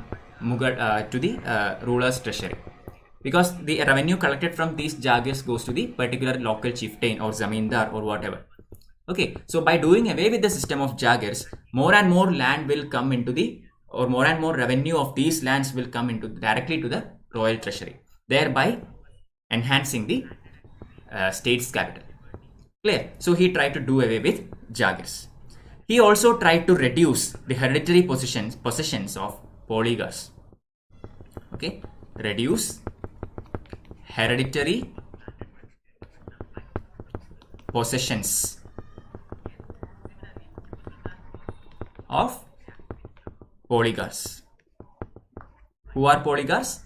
ruler's treasury, because the revenue collected from these Jagirs goes to the particular local chieftain or zamindar or whatever. Okay, so by doing away with the system of Jagirs, more and more land will come into more and more revenue of these lands will come into directly to the royal treasury, thereby enhancing the state's capital. Clear? So he tried to do away with Jagirs. He also tried to reduce the hereditary possessions of polygars. Okay, reduce hereditary possessions of polygars. Who are polygars?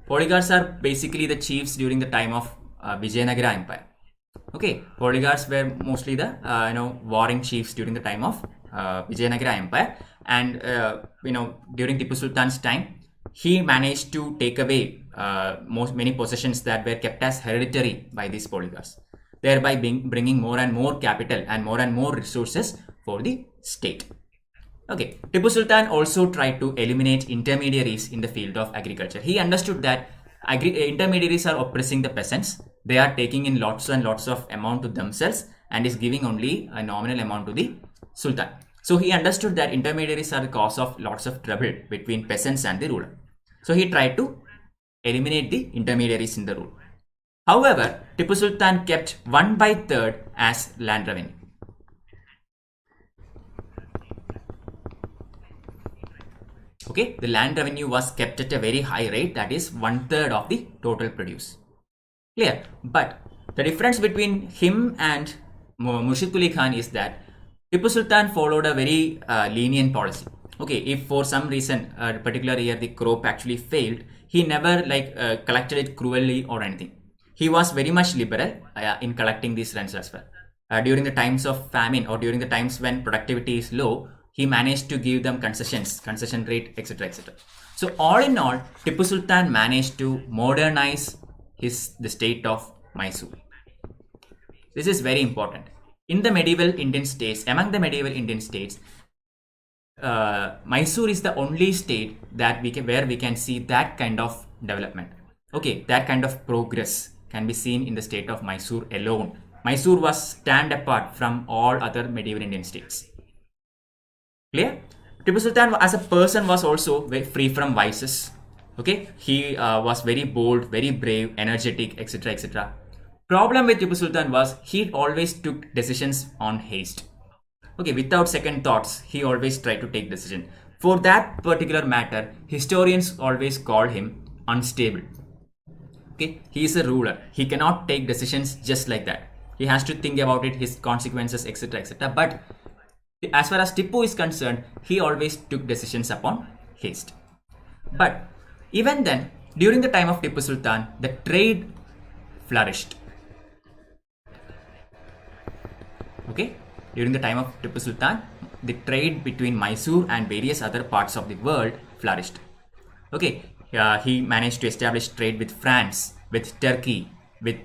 Polygars are basically the chiefs during the time of Vijayanagara Empire. Okay, polygars were mostly the warring chiefs during the time of Vijayanagara Empire, and during Tipu Sultan's time, he managed to take away many possessions that were kept as hereditary by these polygars, thereby bringing more and more capital and more resources for the state. Okay, Tipu Sultan also tried to eliminate intermediaries in the field of agriculture. He understood that intermediaries are oppressing the peasants. They are taking in lots and lots of amount to themselves and is giving only a nominal amount to the Sultan. So he understood that intermediaries are the cause of lots of trouble between peasants and the ruler. So he tried to eliminate the intermediaries in the rule. However, Tipu Sultan kept 1/3 as land revenue. Okay, the land revenue was kept at a very high rate, that is 1/3 of the total produce. Clear? But The difference between him and Murshid Quli Khan is that Tipu Sultan followed a very lenient policy. Okay, if for some reason a particular year the crop actually failed, he never collected it cruelly or anything. He was very much liberal in collecting these rents as well. During the times of famine or during the times when productivity is low, he managed to give them concessions, concession rate, etc., etc. So all in all, Tipu Sultan managed to modernize the state of Mysore. This is very important. In the medieval Indian states, among the medieval Indian states, Mysore is the only state that where we can see that kind of development. Okay, that kind of progress can be seen in the state of Mysore alone. Mysore was stand apart from all other medieval Indian states. Clear? Tipu Sultan as a person was also very free from vices. Okay, he was very bold, very brave, energetic, etc., etc. Problem with Tipu Sultan was he always took decisions on haste. Okay, without second thoughts, he always tried to take decision. For that particular matter, historians always call him unstable. Okay, he is a ruler. He cannot take decisions just like that. He has to think about it, his consequences, etc., etc. But as far as Tipu is concerned, he always took decisions upon haste. But even then, during the time of Tipu Sultan, the trade flourished. Okay, during the time of Tipu Sultan, the trade between Mysore and various other parts of the world flourished. Okay, he managed to establish trade with France, with Turkey, with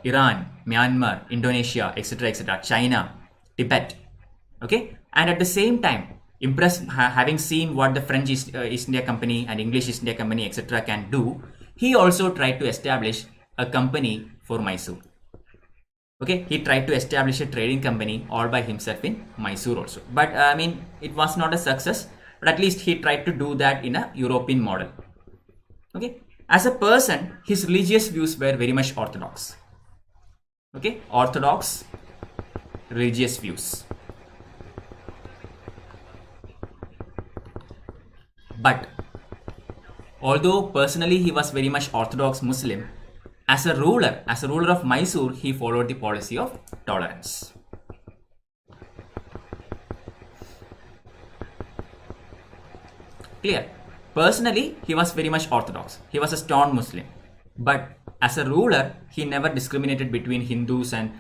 Iran, Myanmar, Indonesia, etc., etc., China, Tibet. Okay, and at the same time, having seen what the French East India Company and English East India Company, etc., can do, he also tried to establish a company for Mysore. Okay, he tried to establish a trading company all by himself in Mysore also. But I mean, it was not a success, but at least he tried to do that in a European model. Okay, as a person, his religious views were very much orthodox. Okay, orthodox religious views. But although personally he was very much orthodox Muslim, as a ruler of Mysore, he followed the policy of tolerance. Clear? Personally, he was very much orthodox. He was a staunch Muslim. But as a ruler, he never discriminated between Hindus and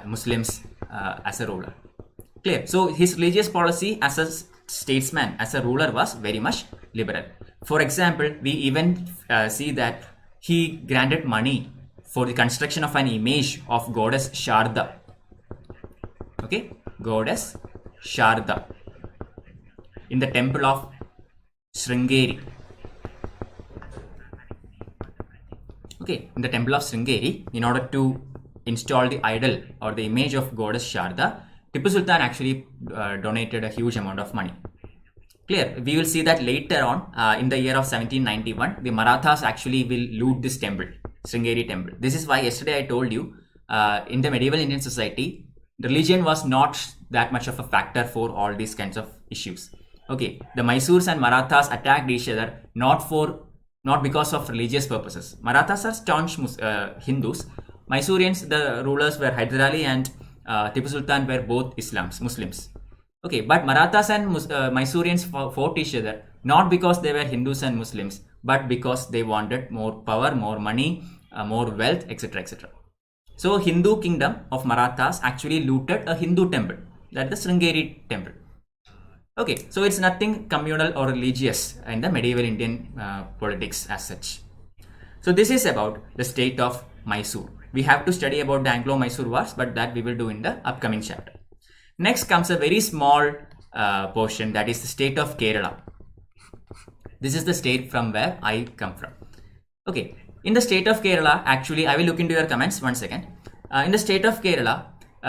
Muslims as a ruler. Clear? So his religious policy as a statesman, as a ruler, was very much liberal. For example, we even see that he granted money for the construction of an image of goddess Sharda. Okay, goddess Sharda in the temple of Sringeri. Okay, in the temple of Sringeri, in order to install the idol or the image of goddess Sharda, Tipu Sultan actually donated a huge amount of money. Clear? We will see that later on in the year of 1791, the Marathas actually will loot this temple, Sringeri temple. This is why yesterday I told you in the medieval Indian society, religion was not that much of a factor for all these kinds of issues. Okay, the Mysore's and Marathas attacked each other not because of religious purposes. Marathas are staunch Hindus. Mysoreans, the rulers were Hyder Ali and Tipu Sultan were both Muslims. Okay, but Marathas and Mysoreans fought each other not because they were Hindus and Muslims, but because they wanted more power, more money, more wealth, etc., etc. So Hindu kingdom of Marathas actually looted a Hindu temple, that is the Sringeri temple. Okay, so it's nothing communal or religious in the medieval Indian politics as such. So this is about the state of Mysore. We have to study about the Anglo-Mysore wars, but that we will do in the upcoming chapter. Next comes a very small portion, that is the state of Kerala. This is the state from where I come from. Okay, in the state of Kerala, actually, I will look into your comments 1 second. In the state of Kerala,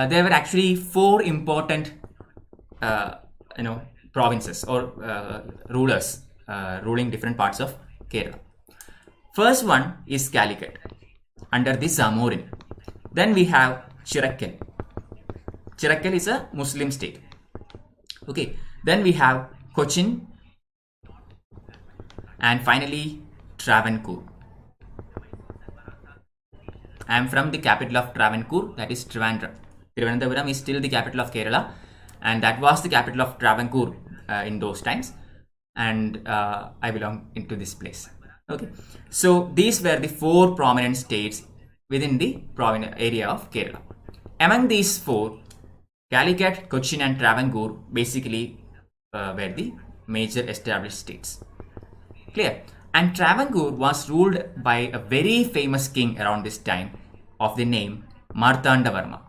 there were actually 4 important, provinces or rulers ruling different parts of Kerala. First one is Calicut under the Zamorin. Then we have Chirakkal. Chirakkal is a Muslim state. Okay, then we have Cochin, and finally Travancore. I am from the capital of Travancore, that is Trivandrum. Thiruvananthapuram is still the capital of Kerala, and that was the capital of Travancore in those times. And I belong into this place. Okay, so these were the 4 prominent states within the area of Kerala. Among these 4, Calicut, Cochin and Travancore basically were the major established states. Clear? And Travancore was ruled by a very famous king around this time of the name Marthandavarma.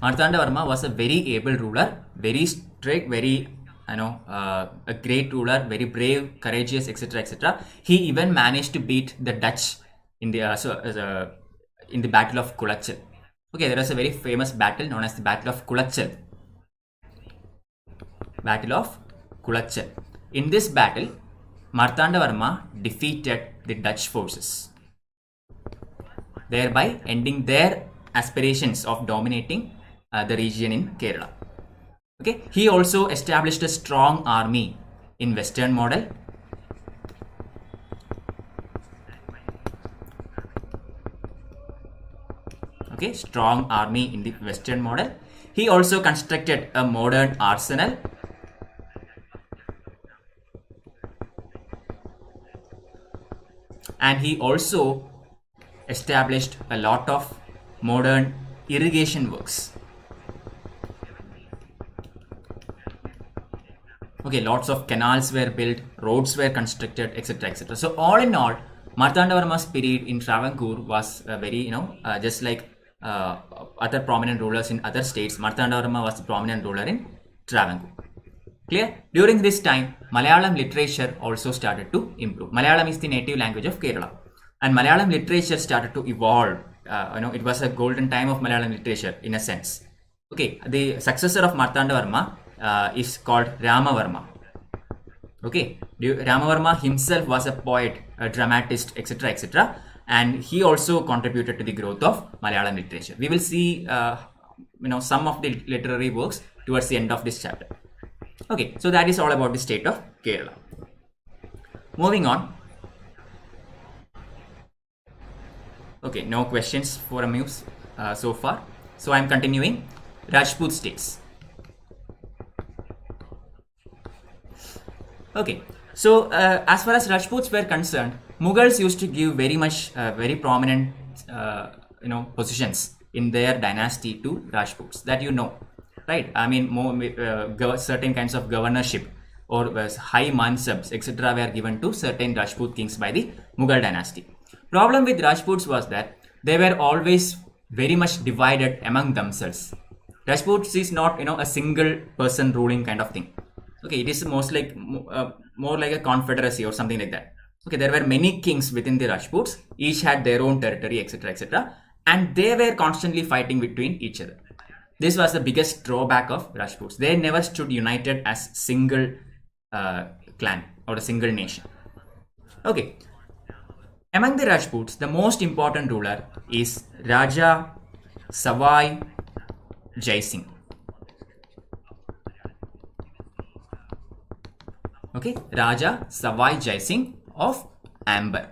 Marthandavarma was a very able ruler, very strict, very a great ruler, very brave, courageous, etc., etc. He even managed to beat the Dutch in the in the Battle of Kulachal. Okay, there was a very famous battle known as the Battle of Kulachal. Battle of Kulachal. In this battle, Marthandavarma defeated the Dutch forces, thereby ending their aspirations of dominating the region in Kerala. Okay, he also established a strong army in Western model. Okay, strong army in the Western model. He also constructed a modern arsenal. And he also established a lot of modern irrigation works. Okay, lots of canals were built, roads were constructed, etc., etc. So all in all, Marthandavarma's period in Travancore was very, just like other prominent rulers in other states, Marthandavarma was the prominent ruler in Travancore. Clear? During this time, Malayalam literature also started to improve. Malayalam is the native language of Kerala, and Malayalam literature started to evolve. It was a golden time of Malayalam literature in a sense. Okay, the successor of Marthandavarma is called Ramavarma. Okay, Ramavarma himself was a poet, a dramatist, etc., etc., and he also contributed to the growth of Malayalam literature. We will see, some of the literary works towards the end of this chapter. Okay, so that is all about the state of Kerala. Moving on. Okay, no questions for Amuse so far. So I am continuing. Rajput states. Okay, so as far as Rajputs were concerned, Mughals used to give very much, very prominent, positions in their dynasty to Rajputs. That right? I mean, certain kinds of governorship or high mansabs, etc., were given to certain Rajput kings by the Mughal dynasty. Problem with Rajputs was that they were always very much divided among themselves. Rajputs is not, a single person ruling kind of thing. Okay, it is more like a confederacy or something like that. Okay, there were many kings within the Rajputs, each had their own territory, etc., etc., and they were constantly fighting between each other. This was the biggest drawback of Rajputs. They never stood united as single clan or a single nation. Okay, among the Rajputs, the most important ruler is Raja Savai Jai Singh. Okay, Raja Savai Jai Singh of Amber.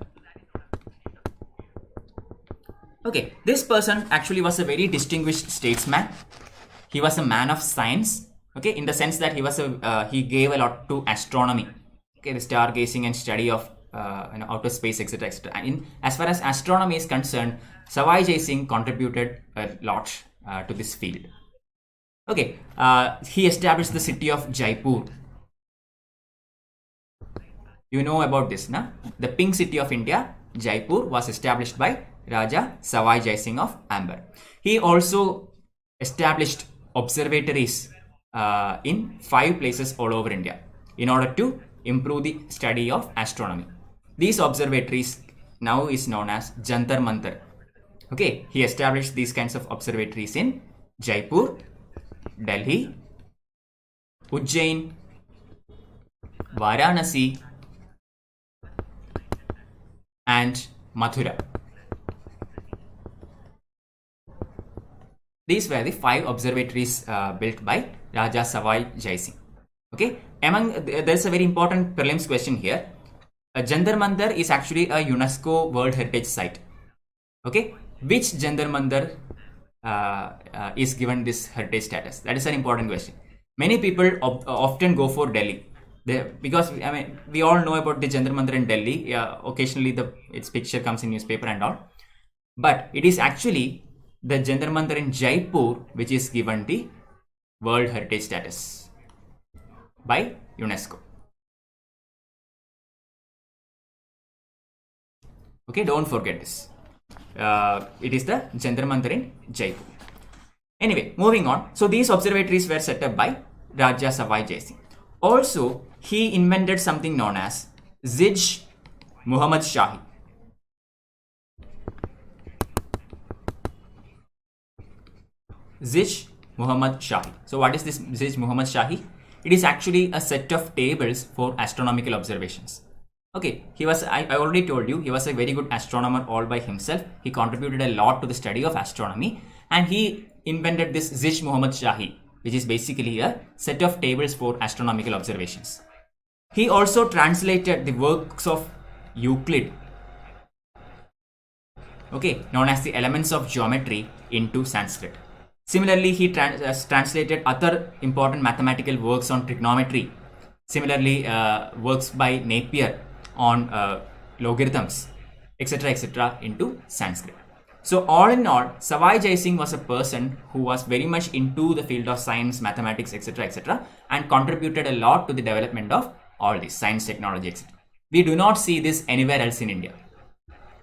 Okay, this person actually was a very distinguished statesman. He was a man of science. Okay, in the sense that he gave a lot to astronomy. Okay, the stargazing and study of outer space, etc., etc. And as far as astronomy is concerned, Savai Jai Singh contributed a lot to this field. Okay, he established the city of Jaipur. You know about this, na? The pink city of India, Jaipur, was established by Raja Savai Jai Singh of Amber. He also established observatories in 5 places all over India in order to improve the study of astronomy. These observatories now is known as Jantar Mantar. Okay, he established these kinds of observatories in Jaipur, Delhi, Ujjain, Varanasi, and Mathura. These were the 5 observatories built by Raja Savai Jai Singh. Okay, there's a very important prelims question here. Jantar Mantar is actually a UNESCO World Heritage Site. Okay, which Jantar Mantar is given this heritage status? That is an important question. Many people often go for Delhi. Because I mean, we all know about the Jantar Mantar in Delhi. Occasionally, its picture comes in newspaper and all. But it is actually the Jantar Mantar in Jaipur which is given the World Heritage status by UNESCO. Okay, don't forget this. It is the Jantar Mantar in Jaipur. Anyway, moving on. So these observatories were set up by Raja Savai Jai Singh. Also, he invented something known as Zij Muhammad Shahi. Zij Muhammad Shahi. So what is this Zij Muhammad Shahi? It is actually a set of tables for astronomical observations. Okay, he was, I already told you, he was a very good astronomer all by himself. He contributed a lot to the study of astronomy, and he invented this Zij Muhammad Shahi, which is basically a set of tables for astronomical observations. He also translated the works of Euclid, okay, known as the Elements of Geometry, into Sanskrit. Similarly, he translated other important mathematical works on trigonometry. Similarly, works by Napier on logarithms, etc., into Sanskrit. So all in all, Savai Jai Singh was a person who was very much into the field of science, mathematics, etc., and contributed a lot to the development of all this science, technology, etc. We do not see this anywhere else in India.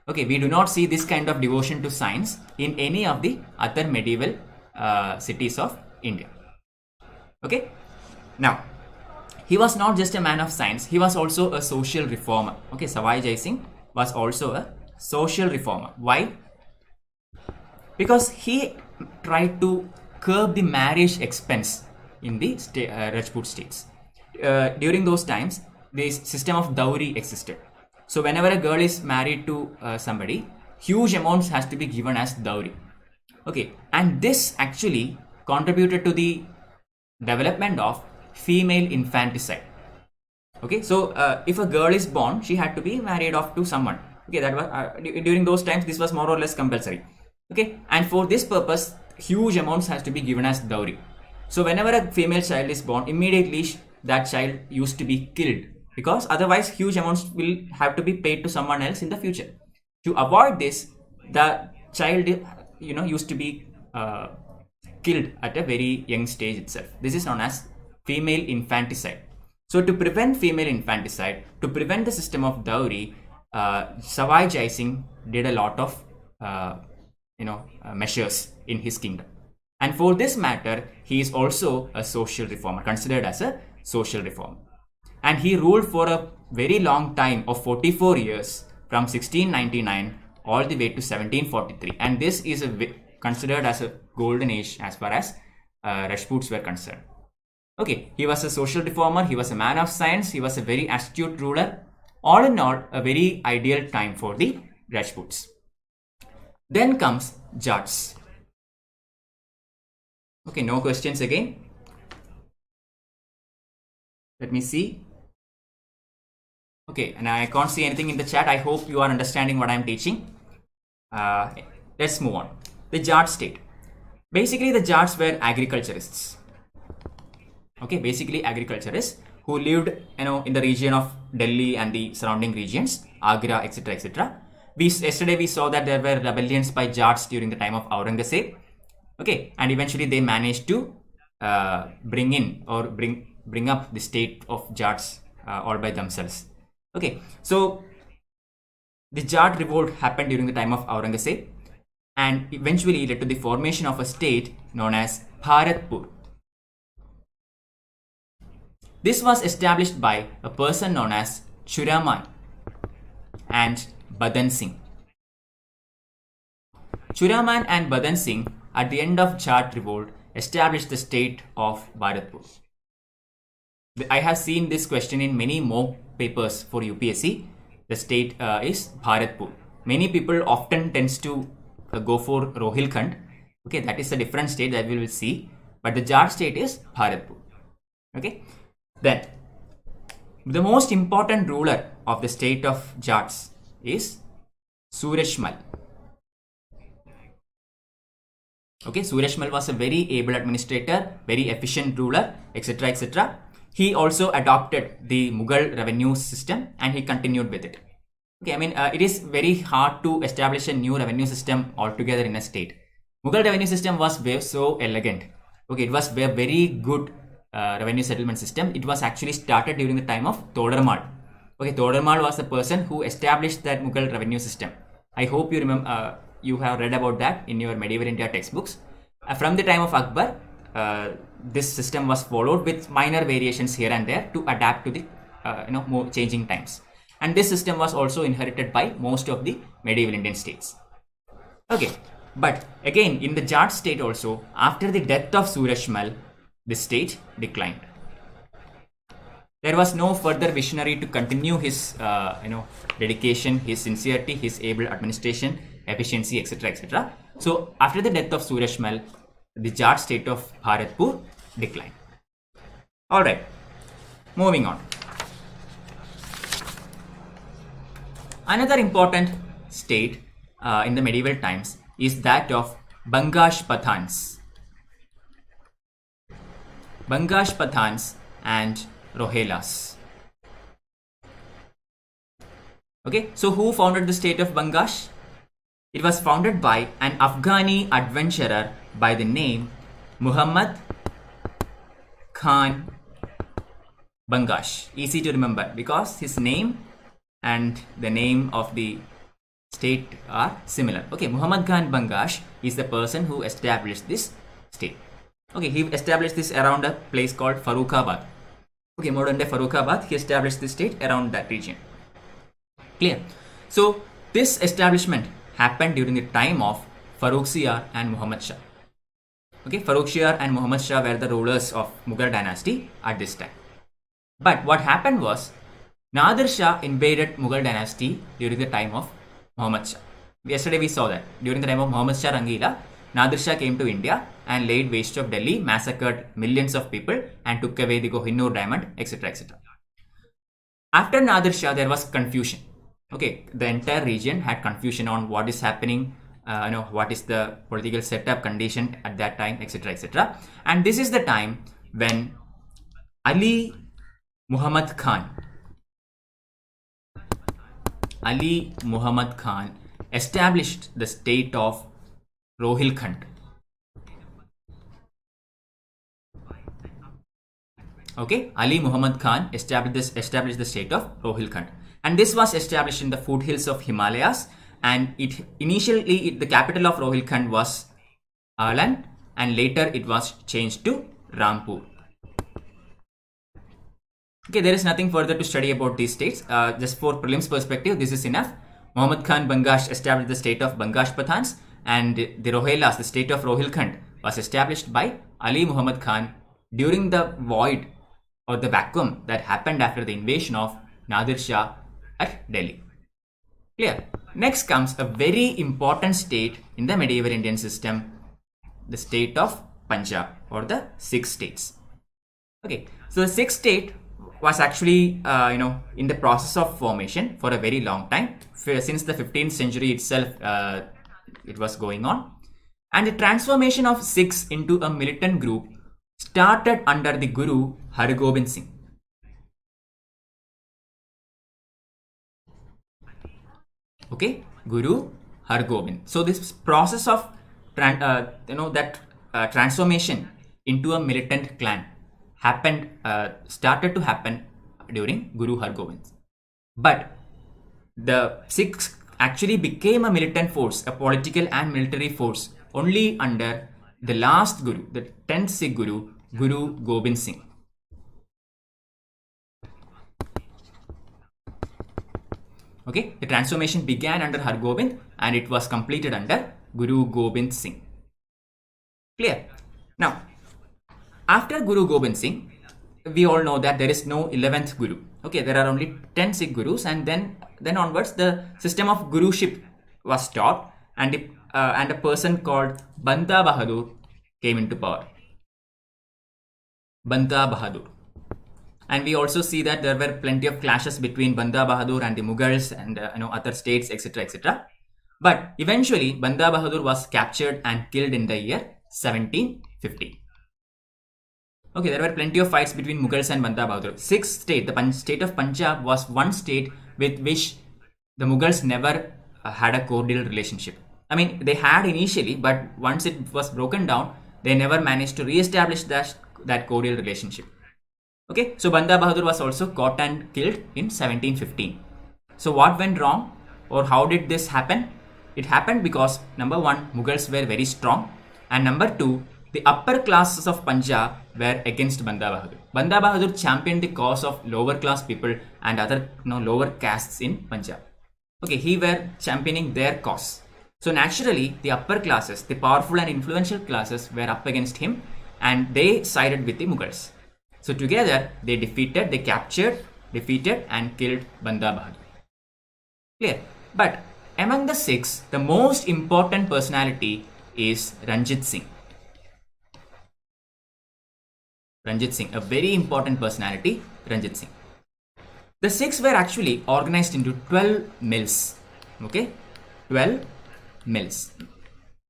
Okay, we do not see this kind of devotion to science in any of the other medieval cities of India. Okay, now he was not just a man of science, he was also a social reformer. Okay, Savai Jai Singh was also a social reformer. Why? Because he tried to curb the marriage expense in the Rajput states. During those times, this system of dowry existed. So whenever a girl is married to somebody, huge amounts has to be given as dowry. Okay, and this actually contributed to the development of female infanticide. Okay, so if a girl is born, she had to be married off to someone. Okay, that was during those times, this was more or less compulsory. Okay, and for this purpose, huge amounts has to be given as dowry. So whenever a female child is born, immediately that child used to be killed, because otherwise huge amounts will have to be paid to someone else in the future. To avoid this, the child, used to be killed at a very young stage itself. This is known as female infanticide. So to prevent female infanticide, to prevent the system of dowry, Savai Jai Singh did a lot of measures in his kingdom. And for this matter, he is also a social reformer, considered as a social reformer. And he ruled for a very long time of 44 years, from 1699 all the way to 1743. And this is considered as a golden age as far as Rajputs were concerned. Okay, he was a social reformer, he was a man of science, he was a very astute ruler. All in all, a very ideal time for the Rajputs. Then comes Jats. Okay, no questions again. Let me see. Okay, and I can't see anything in the chat. I hope you are understanding what I'm teaching. Let's move on. The Jat state. Basically, the Jats were agriculturists. Okay, basically agriculturists who lived, in the region of Delhi and the surrounding regions, Agra, etc. Yesterday we saw that there were rebellions by Jats during the time of Aurangzeb. Okay, and eventually they managed to bring up the state of Jats all by themselves. Okay, so the Jat revolt happened during the time of Aurangzeb and eventually led to the formation of a state known as Bharatpur. This was established by a person known as Churaman and Badan Singh. Churaman and Badan Singh, at the end of Jat revolt, established the state of Bharatpur. I have seen this question in many mock papers for UPSC. The state is Bharatpur. Many people often tends to go for Rohilkhand. Okay, that is a different state that we will see. But the Jat state is Bharatpur. Okay. Then, the most important ruler of the state of Jats is Sureshmal. Okay, Sureshmal was a very able administrator, very efficient ruler, etc. etc. He also adopted the Mughal revenue system and he continued with it. Okay, I mean, it is very hard to establish a new revenue system altogether in a state. Mughal revenue system was so elegant. Okay, it was a very good revenue settlement system. It was actually started during the time of Todarmal. Okay, Todarmal was the person who established that Mughal revenue system. I hope you remember, you have read about that in your medieval India textbooks. From the time of Akbar, this system was followed with minor variations here and there to adapt to the more changing times. And this system was also inherited by most of the medieval Indian states. Okay, but again in the Jat state also, after the death of Sureshmal, the state declined. There was no further visionary to continue his dedication, his sincerity, his able administration, efficiency, etc. etc. So after the death of Sureshmal, the Jat state of Bharatpur declined. Alright, moving on. Another important state in the medieval times is that of Bangash Pathans. Bangash Pathans and Rohelas. Okay, so who founded the state of Bangash? It was founded by an Afghani adventurer by the name Muhammad Khan Bangash. Easy to remember because his name and the name of the state are similar. Okay, Muhammad Khan Bangash is the person who established this state. Okay, he established this around a place called Farrukhabad. Okay, modern day Farrukhabad, he established this state around that region. Clear? So this establishment happened during the time of Farrukhsiyar and Muhammad Shah. Okay, Farrukhsiyar and Muhammad Shah were the rulers of Mughal dynasty at this time. But what happened was, Nadir Shah invaded Mughal dynasty during the time of Muhammad Shah. Yesterday we saw that. During the time of Muhammad Shah Rangila, Nadir Shah came to India and laid waste of Delhi, massacred millions of people and took away the Kohinoor diamond, etc. etc. After Nadir Shah, there was confusion. Okay, the entire region had confusion on what is happening, what is the political setup, condition at that time, etc. etc. And this is the time when Ali Muhammad Khan established the state of Rohilkhand. Okay, Ali Muhammad Khan established the state of Rohilkhand, and this was established in the foothills of Himalayas. And initially the capital of Rohilkhand was Alan, and later it was changed to Rampur. Okay, there is nothing further to study about these states. Just for prelims perspective, this is enough. Muhammad Khan Bangash established the state of Bangash Pathans, and the Rohelas, the state of Rohilkhand, was established by Ali Muhammad Khan during the void or the vacuum that happened after the invasion of Nadir Shah at Delhi. Clear? Next comes a very important state in the medieval Indian system, the state of Punjab, or the six states. Okay, so the sixth state was actually in the process of formation for a very long time. Since the 15th century itself, it was going on, and the transformation of Sikhs into a militant group started under the Guru Hargobind Singh. Okay, Guru Hargobind. So this process of transformation into a militant clan started to happen during Guru Hargobind. But the Sikhs actually became a militant force, a political and military force, only under the last Guru, the 10th Sikh Guru, Guru Gobind Singh. Okay, the transformation began under Hargobind and it was completed under Guru Gobind Singh. Clear? Now, after Guru Gobind Singh, we all know that there is no 11th Guru. Okay, there are only 10 Sikh Gurus, and then onwards the system of Guruship was stopped, and a person called Banda Bahadur came into power. Banda Bahadur. And we also see that there were plenty of clashes between Banda Bahadur and the Mughals and other states, etc., etc. But eventually, Banda Bahadur was captured and killed in the year 1750. Okay, there were plenty of fights between Mughals and Banda Bahadur. Sixth state, the state of Punjab, was one state with which the Mughals never had a cordial relationship. I mean, they had initially, but once it was broken down, they never managed to re-establish that cordial relationship. Okay, so Banda Bahadur was also caught and killed in 1715. So what went wrong, or how did this happen? It happened because number one, Mughals were very strong, and number two, the upper classes of Punjab were against Banda Bahadur. Banda Bahadur championed the cause of lower class people and other lower castes in Punjab. Okay, he were championing their cause. So naturally, the upper classes, the powerful and influential classes, were up against him, and they sided with the Mughals. So together, they captured, defeated, and killed Banda Bahadur. Clear? But among the six, the most important personality is Ranjit Singh. Ranjit Singh, a very important personality, Ranjit Singh. The six were actually organized into 12 mills. Okay, 12 mills.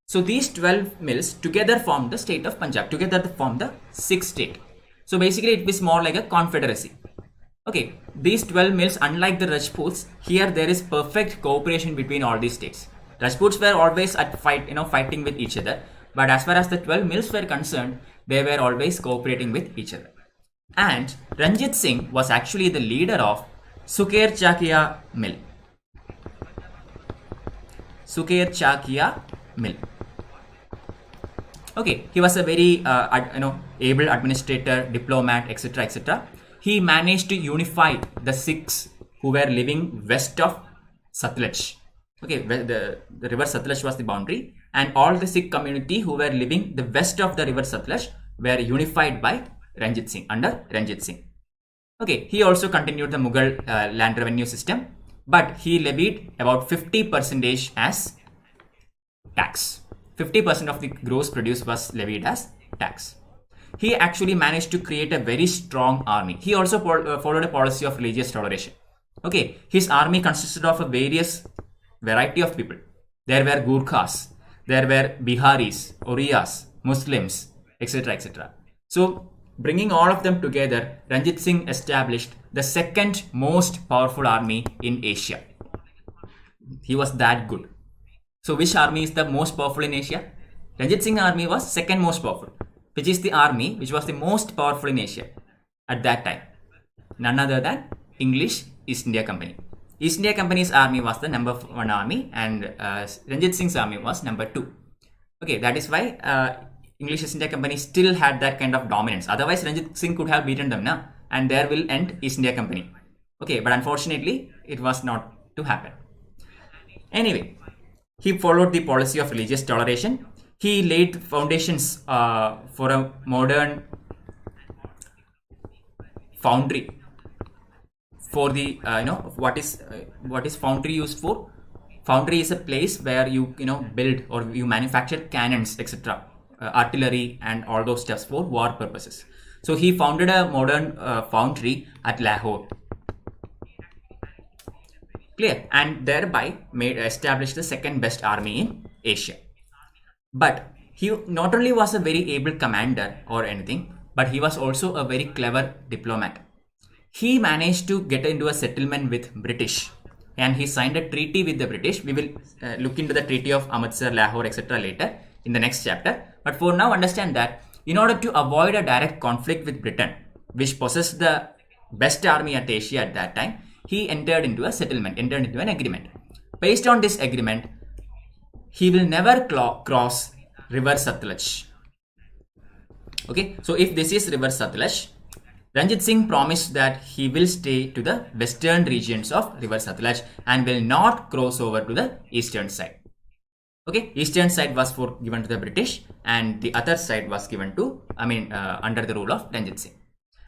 So these 12 mills together form the state of Punjab. Together they form the sixth state. So basically it was more like a confederacy. Okay, these 12 mills, unlike the Rajputs, here there is perfect cooperation between all these states. Rajputs were always at fighting with each other. But as far as the 12 mills were concerned, they were always cooperating with each other. And Ranjit Singh was actually the leader of Suker Chakia mill. Suker Chakia mill. Okay, he was a very able administrator, diplomat, etc., etc. He managed to unify the Sikhs who were living west of Satluj. Okay, the river Satluj was the boundary, and all the Sikh community who were living the west of the river Satluj were unified by Ranjit Singh, under Ranjit Singh. Okay, he also continued the Mughal land revenue system, but he levied about 50% as tax. 50% of the gross produce was levied as tax. He actually managed to create a very strong army. He also followed a policy of religious toleration. Okay, his army consisted of a variety of people. There were Gurkhas, there were Biharis, Oriyas, Muslims, etc., etc. So, bringing all of them together, Ranjit Singh established the second most powerful army in Asia. He was that good. So, which army is the most powerful in Asia? Ranjit Singh army was second most powerful, which is the army which was the most powerful in Asia at that time. None other than English East India Company. East India Company's army was the number one army, and Ranjit Singh's army was number two. Okay, that is why English East India Company still had that kind of dominance. Otherwise, Ranjit Singh could have beaten them, and there will end East India Company. Okay, but unfortunately, it was not to happen. Anyway, he followed the policy of religious toleration. He laid foundations for a modern foundry. For the what is foundry used for? Foundry is a place where you build or you manufacture cannons, etc., artillery and all those stuffs for war purposes. So he founded a modern foundry at Lahore. Clear? And thereby established the second best army in Asia. But he not only was a very able commander or anything, but he was also a very clever diplomat. He managed to get into a settlement with British, and he signed a treaty with the British. We will look into the Treaty of Amritsar, Lahore, etc. later in the next chapter. But for now, understand that in order to avoid a direct conflict with Britain, which possessed the best army at Asia at that time, he entered into an agreement. Based on this agreement, he will never cross river Satluj. Okay, so if this is river Satluj, Ranjit Singh promised that he will stay to the western regions of river Satluj and will not cross over to the eastern side. Okay, eastern side was given to the British, and the other side was given to, under the rule of Ranjit Singh.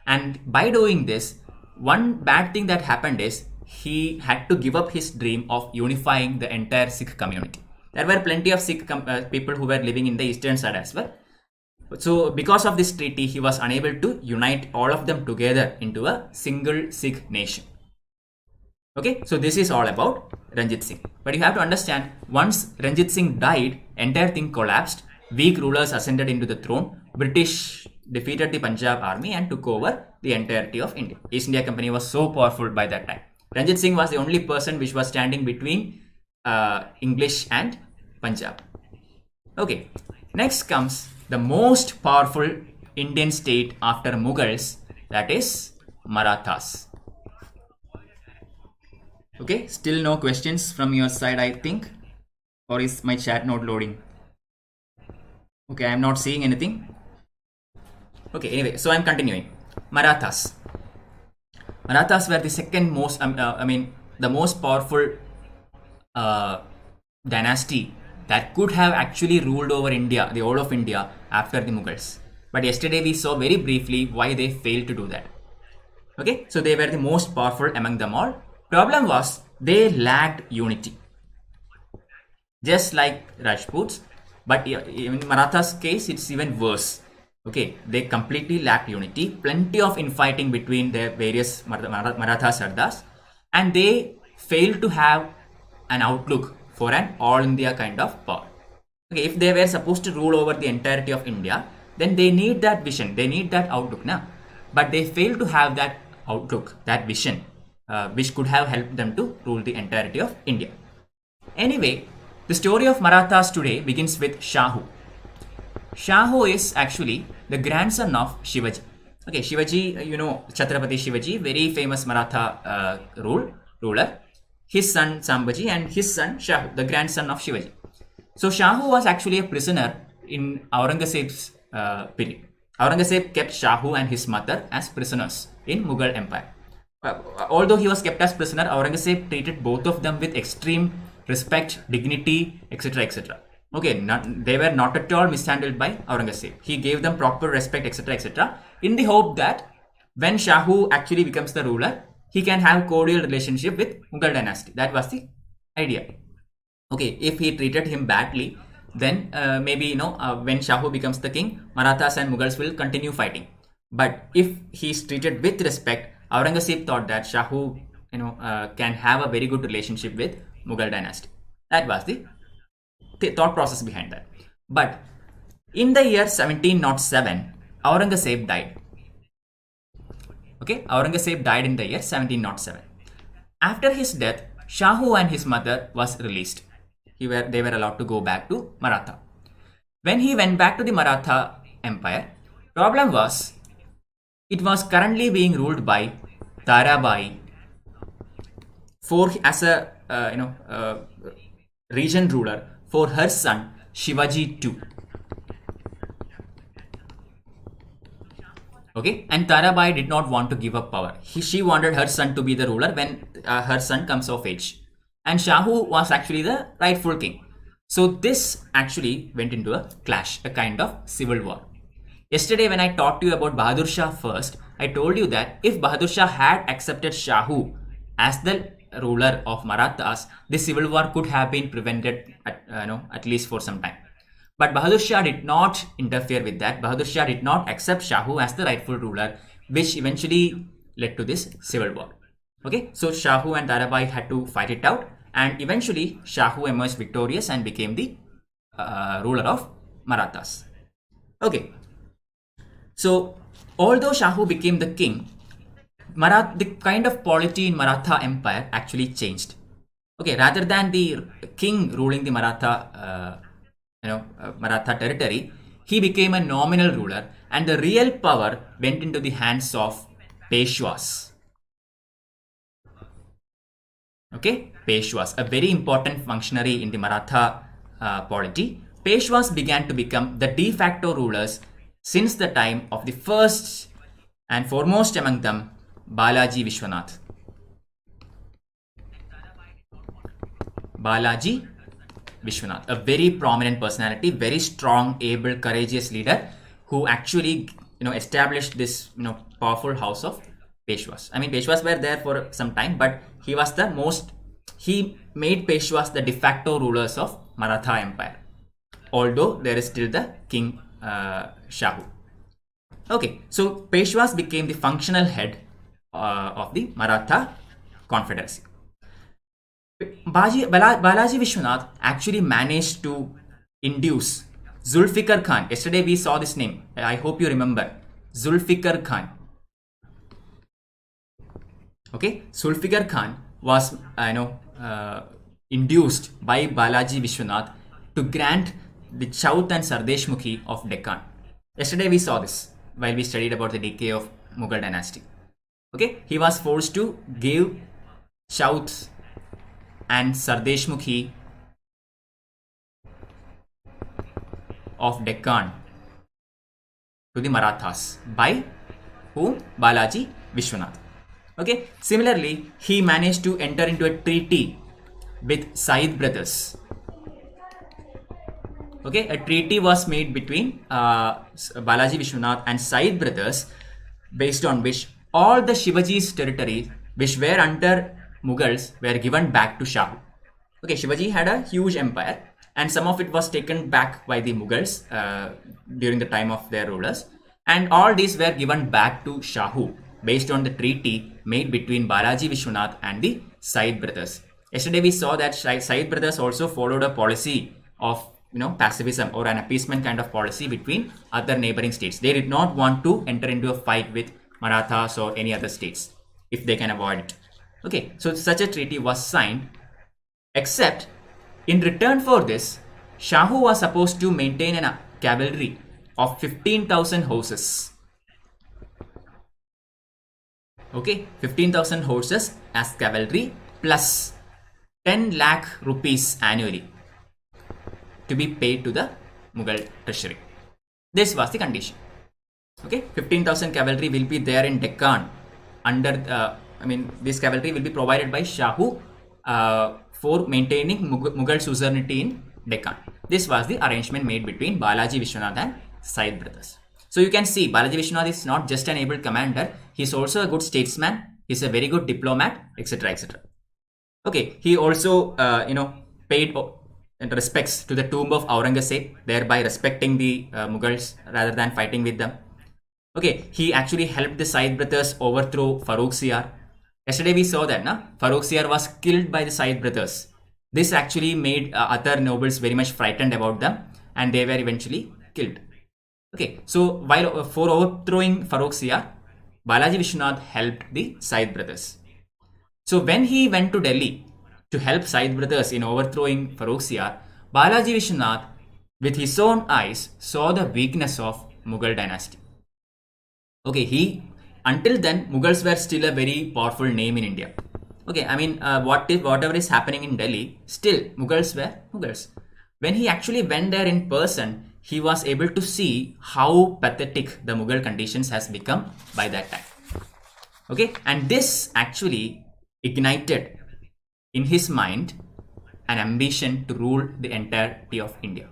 And by doing this, one bad thing that happened is he had to give up his dream of unifying the entire Sikh community. There were plenty of Sikh people who were living in the eastern side as well. So because of this treaty, he was unable to unite all of them together into a single Sikh nation. Okay, so this is all about Ranjit Singh. But you have to understand, once Ranjit Singh died, entire thing collapsed. Weak rulers ascended into the throne. British defeated the Punjab army and took over the entirety of India. East India Company was so powerful by that time. Ranjit Singh was the only person which was standing between English and Punjab. Okay, next comes the most powerful Indian state after Mughals, that is Marathas. Okay, still no questions from your side, I think, or is my chat not loading? Okay, I am not seeing anything. Okay, anyway, so I am continuing. Marathas. Marathas were the second most, the most powerful dynasty that could have actually ruled over India, the whole of India, after the Mughals. But yesterday we saw very briefly why they failed to do that. Okay, so they were the most powerful among them all. Problem was they lacked unity, just like Rajputs. But in Marathas' case, it's even worse. Okay, they completely lacked unity. Plenty of infighting between their various Maratha Sardars, and they failed to have an outlook for an all-India kind of power. Okay, if they were supposed to rule over the entirety of India, then they need that vision, they need that outlook, na? But they failed to have that outlook, that vision, which could have helped them to rule the entirety of India. Anyway, the story of Marathas today begins with Shahu. Shahu is actually the grandson of Shivaji. Okay, Shivaji, you know, Chhatrapati Shivaji, very famous Maratha ruler. His son Sambhaji and his son Shahu, the grandson of Shivaji. So Shahu was actually a prisoner in Aurangzeb's period. Aurangzeb kept Shahu and his mother as prisoners in Mughal Empire. Although he was kept as prisoner, Aurangzeb treated both of them with extreme respect, dignity, etc. etc. Okay, they were not at all mishandled by Aurangzeb. He gave them proper respect, etc. etc. in the hope that when Shahu actually becomes the ruler, he can have cordial relationship with Mughal dynasty. That was the idea. Okay, if he treated him badly, then maybe when Shahu becomes the king, Marathas and Mughals will continue fighting. But if he is treated with respect, Aurangzeb thought that Shahu can have a very good relationship with Mughal dynasty. That was the thought process behind that. But in the year 1707, Aurangzeb died. Okay, Aurangzeb died in the year 1707. After his death, Shahu and his mother was released. They were allowed to go back to Maratha. When he went back to the Maratha Empire, problem was it was currently being ruled by Tarabai as a region ruler for her son Shivaji II. Okay, and Tarabai did not want to give up power. She wanted her son to be the ruler when her son comes of age. And Shahu was actually the rightful king. So this actually went into a clash, a kind of civil war. Yesterday when I talked to you about Bahadur Shah first, I told you that if Bahadur Shah had accepted Shahu as the ruler of Marathas, the civil war could have been prevented at least for some time. But Bahadur Shah did not interfere with that. Bahadur Shah did not accept Shahu as the rightful ruler, which eventually led to this civil war. Okay, so Shahu and Tarabai had to fight it out, and eventually Shahu emerged victorious and became the ruler of Marathas. Okay, so although Shahu became the king, the kind of polity in Maratha Empire actually changed. Okay, rather than the king ruling the Maratha territory, he became a nominal ruler, and the real power went into the hands of Peshwas. Okay, Peshwas, a very important functionary in the Maratha polity. Peshwas began to become the de facto rulers since the time of the first and foremost among them, Balaji Vishwanath. Balaji Vishwanath, a very prominent personality, very strong, able, courageous leader who actually established this powerful house of Peshwas. I mean, Peshwas were there for some time, but he made Peshwas the de facto rulers of Maratha Empire. Although there is still the king Shahu. Okay, so Peshwas became the functional head of the Maratha Confederacy. Balaji Vishwanath actually managed to induce Zulfikar Khan. Yesterday we saw this name. I hope you remember. Zulfikar Khan. Okay, Zulfikar Khan was induced by Balaji Vishwanath to grant the Chauth and Sardeshmukhi of Deccan. Yesterday we saw this while we studied about the decay of Mughal dynasty. Okay, he was forced to give Chauth and Sardeshmukhi of Deccan to the Marathas by whom? Balaji Vishwanath. Okay, similarly, he managed to enter into a treaty with Said brothers. Okay, a treaty was made between Balaji Vishwanath and Said brothers, based on which all the Shivaji's territories which were under Mughals were given back to Shahu. Okay, Shivaji had a huge empire and some of it was taken back by the Mughals during the time of their rulers, and all these were given back to Shahu based on the treaty made between Balaji Vishwanath and the Said brothers. Yesterday we saw that Said brothers also followed a policy of pacifism or an appeasement kind of policy between other neighboring states. They did not want to enter into a fight with Marathas or any other states if they can avoid it. Okay, so such a treaty was signed, except in return for this, Shahu was supposed to maintain a cavalry of 15,000 horses. Okay, 15,000 horses as cavalry plus 10 lakh rupees annually to be paid to the Mughal treasury. This was the condition. Okay, 15,000 cavalry will be there in Deccan under, this cavalry will be provided by Shahu for maintaining Mughal suzerainty in Deccan. This was the arrangement made between Balaji Vishwanath and Said brothers. So you can see Balaji Vishwanath is not just an able commander, he is also a good statesman, he is a very good diplomat, etc. etc. Okay, he also paid respects to the tomb of Aurangzeb, thereby respecting the Mughals rather than fighting with them. Okay, he actually helped the Said brothers overthrow Farrukhsiyar. Yesterday we saw that Farrukhsiyar was killed by the Said brothers. This actually made other nobles very much frightened about them, and they were eventually killed. Okay, so while for overthrowing Farrukhsiyar, Balaji Vishwanath helped the Said brothers. So when he went to Delhi to help Said brothers in overthrowing Farrukhsiyar, Balaji Vishwanath with his own eyes saw the weakness of Mughal dynasty. Okay, until then Mughals were still a very powerful name in India. Okay, whatever is happening in Delhi, still Mughals were Mughals. When he actually went there in person, he was able to see how pathetic the Mughal conditions has become by that time. Okay, and this actually ignited in his mind an ambition to rule the entirety of India.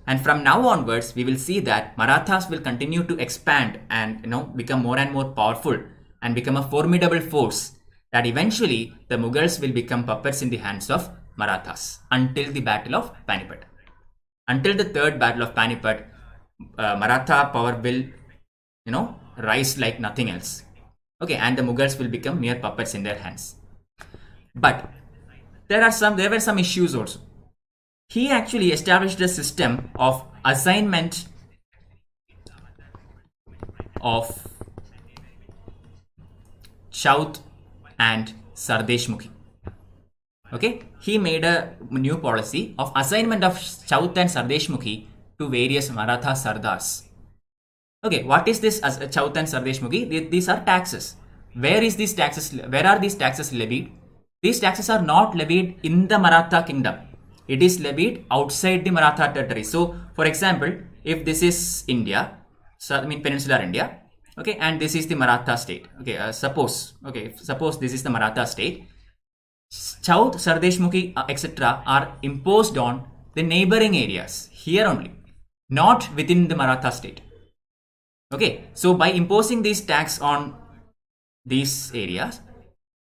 And from now onwards, we will see that Marathas will continue to expand and become more and more powerful and become a formidable force, that eventually the Mughals will become puppets in the hands of Marathas until the Battle of Panipat. Until the third Battle of Panipat, Maratha power will rise like nothing else. Okay, and the Mughals will become mere puppets in their hands. But there were some issues also. He actually established a system of assignment of Chauth and Sardeshmukhi. Okay, he made a new policy of assignment of Chauth and Sardeshmukhi to various Maratha Sardars. Okay, what is this as Chauth and Sardeshmukhi? These are taxes. Where are these taxes levied? These taxes are not levied in the Maratha kingdom. It is levied outside the Maratha territory. So, for example, if this is India, peninsular India, okay, and this is the Maratha state. Okay, suppose this is the Maratha state. Chauth, Sardeshmukhi, etc. are imposed on the neighboring areas here only, not within the Maratha state. Okay, so by imposing these tax on these areas,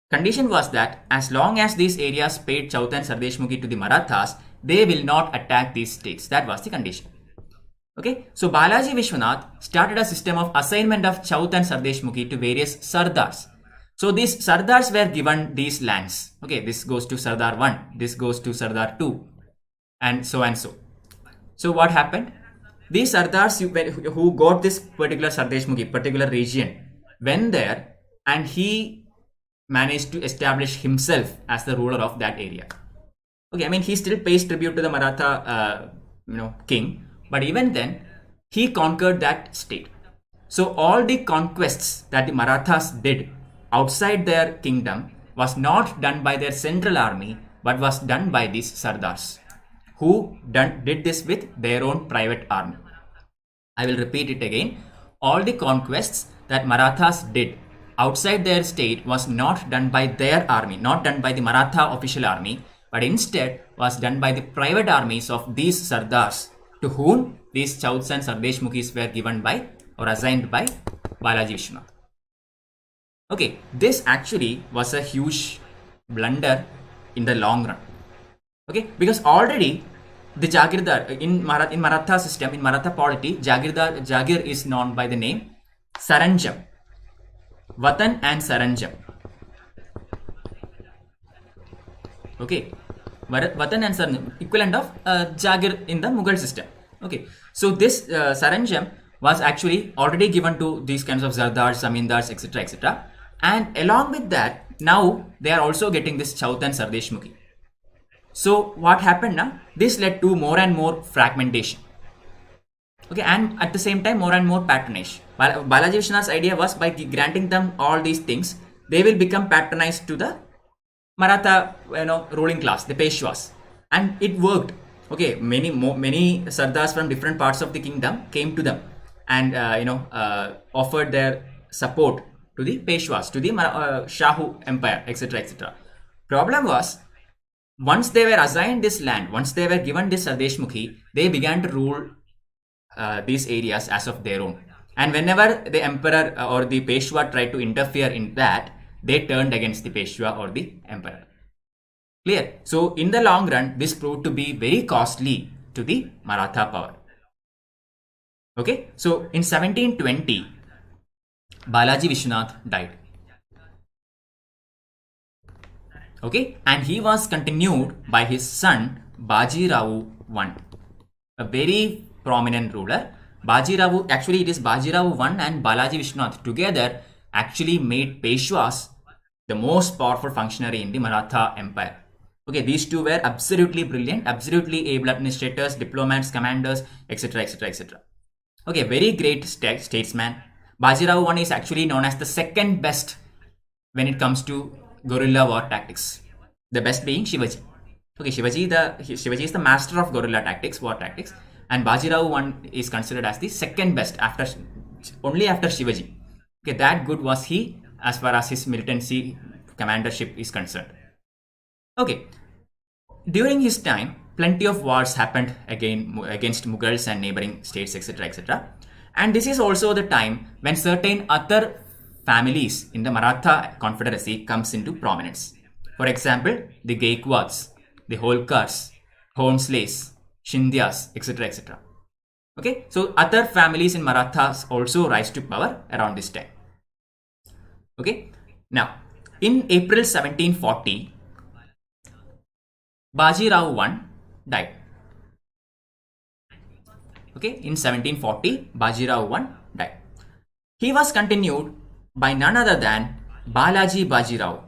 condition was that as long as these areas paid Chauth and Sardeshmukhi to the Marathas, they will not attack these states. That was the condition. Okay, so Balaji Vishwanath started a system of assignment of Chaut and Sardeshmukhi to various Sardars. So these Sardars were given these lands. Okay, this goes to Sardar 1, this goes to Sardar 2, and so and so. So what happened? These Sardars who got this particular Sardeshmukhi, particular region, went there and he managed to establish himself as the ruler of that area. Okay, I mean he still pays tribute to the Maratha, king, but even then he conquered that state. So all the conquests that the Marathas did outside their kingdom was not done by their central army, but was done by these Sardars, who did this with their own private army. I will repeat it again. All the conquests that Marathas did outside their state was not done by their army, not done by the Maratha official army, but instead was done by the private armies of these Sardars, to whom these Chauts and Sardeshmukhis were given by or assigned by Balaji Vishwanath. Okay, this actually was a huge blunder in the long run. Okay, because already the Jagirdar in Maratha system, in Maratha polity, Jagir is known by the name Saranjam, Vatan and Saranjam. Okay, Vatan and Saranjam, equivalent of Jagir in the Mughal system. Okay, so this Saranjam was actually already given to these kinds of Zardars, Zamindars, etc., etc. And along with that, now they are also getting this Chaut and Sardeshmukhi. So what happened now? This led to more and more fragmentation. Okay, and at the same time more and more patronage. Balaji Vishwanath's idea was by granting them all these things, they will become patronized to the Maratha ruling class, the Peshwas, and it worked. Okay, many Sardars from different parts of the kingdom came to them and offered their support to the Peshwas, to the Shahu Empire, etc., etc. Problem was, once they were assigned this land, once they were given this Sardeshmukhi, they began to rule these areas as of their own. And whenever the emperor or the Peshwa tried to interfere in that, they turned against the Peshwa or the emperor. Clear? So in the long run, this proved to be very costly to the Maratha power. Okay, so in 1720, Balaji Vishwanath died. Okay, and he was continued by his son Baji Rao I, a very prominent ruler. Baji Rao, actually it is Baji Rao I and Balaji Vishwanath together actually made Peshwas the most powerful functionary in the Maratha Empire. Okay, these two were absolutely brilliant, absolutely able administrators, diplomats, commanders, etc., etc., etc. Okay, very great statesman. Bajirao I is actually known as the second best when it comes to guerrilla war tactics. The best being Shivaji. Okay, Shivaji is the master of guerrilla tactics, war tactics, and Bajirao I is considered as the second best only after Shivaji. Okay, that good was he as far as his militancy commandership is concerned. Okay, during his time, plenty of wars happened against Mughals and neighboring states, etc., etc. And this is also the time when certain other families in the Maratha Confederacy comes into prominence. For example, the Gaikwads, the Holkars, Homsleys, Scindias, etc., etc. Okay, so other families in Marathas also rise to power around this time. Okay, now in April 1740, Baji Rao I died. Okay, in 1740, Baji Rao I died. He was continued by none other than Balaji Baji Rao.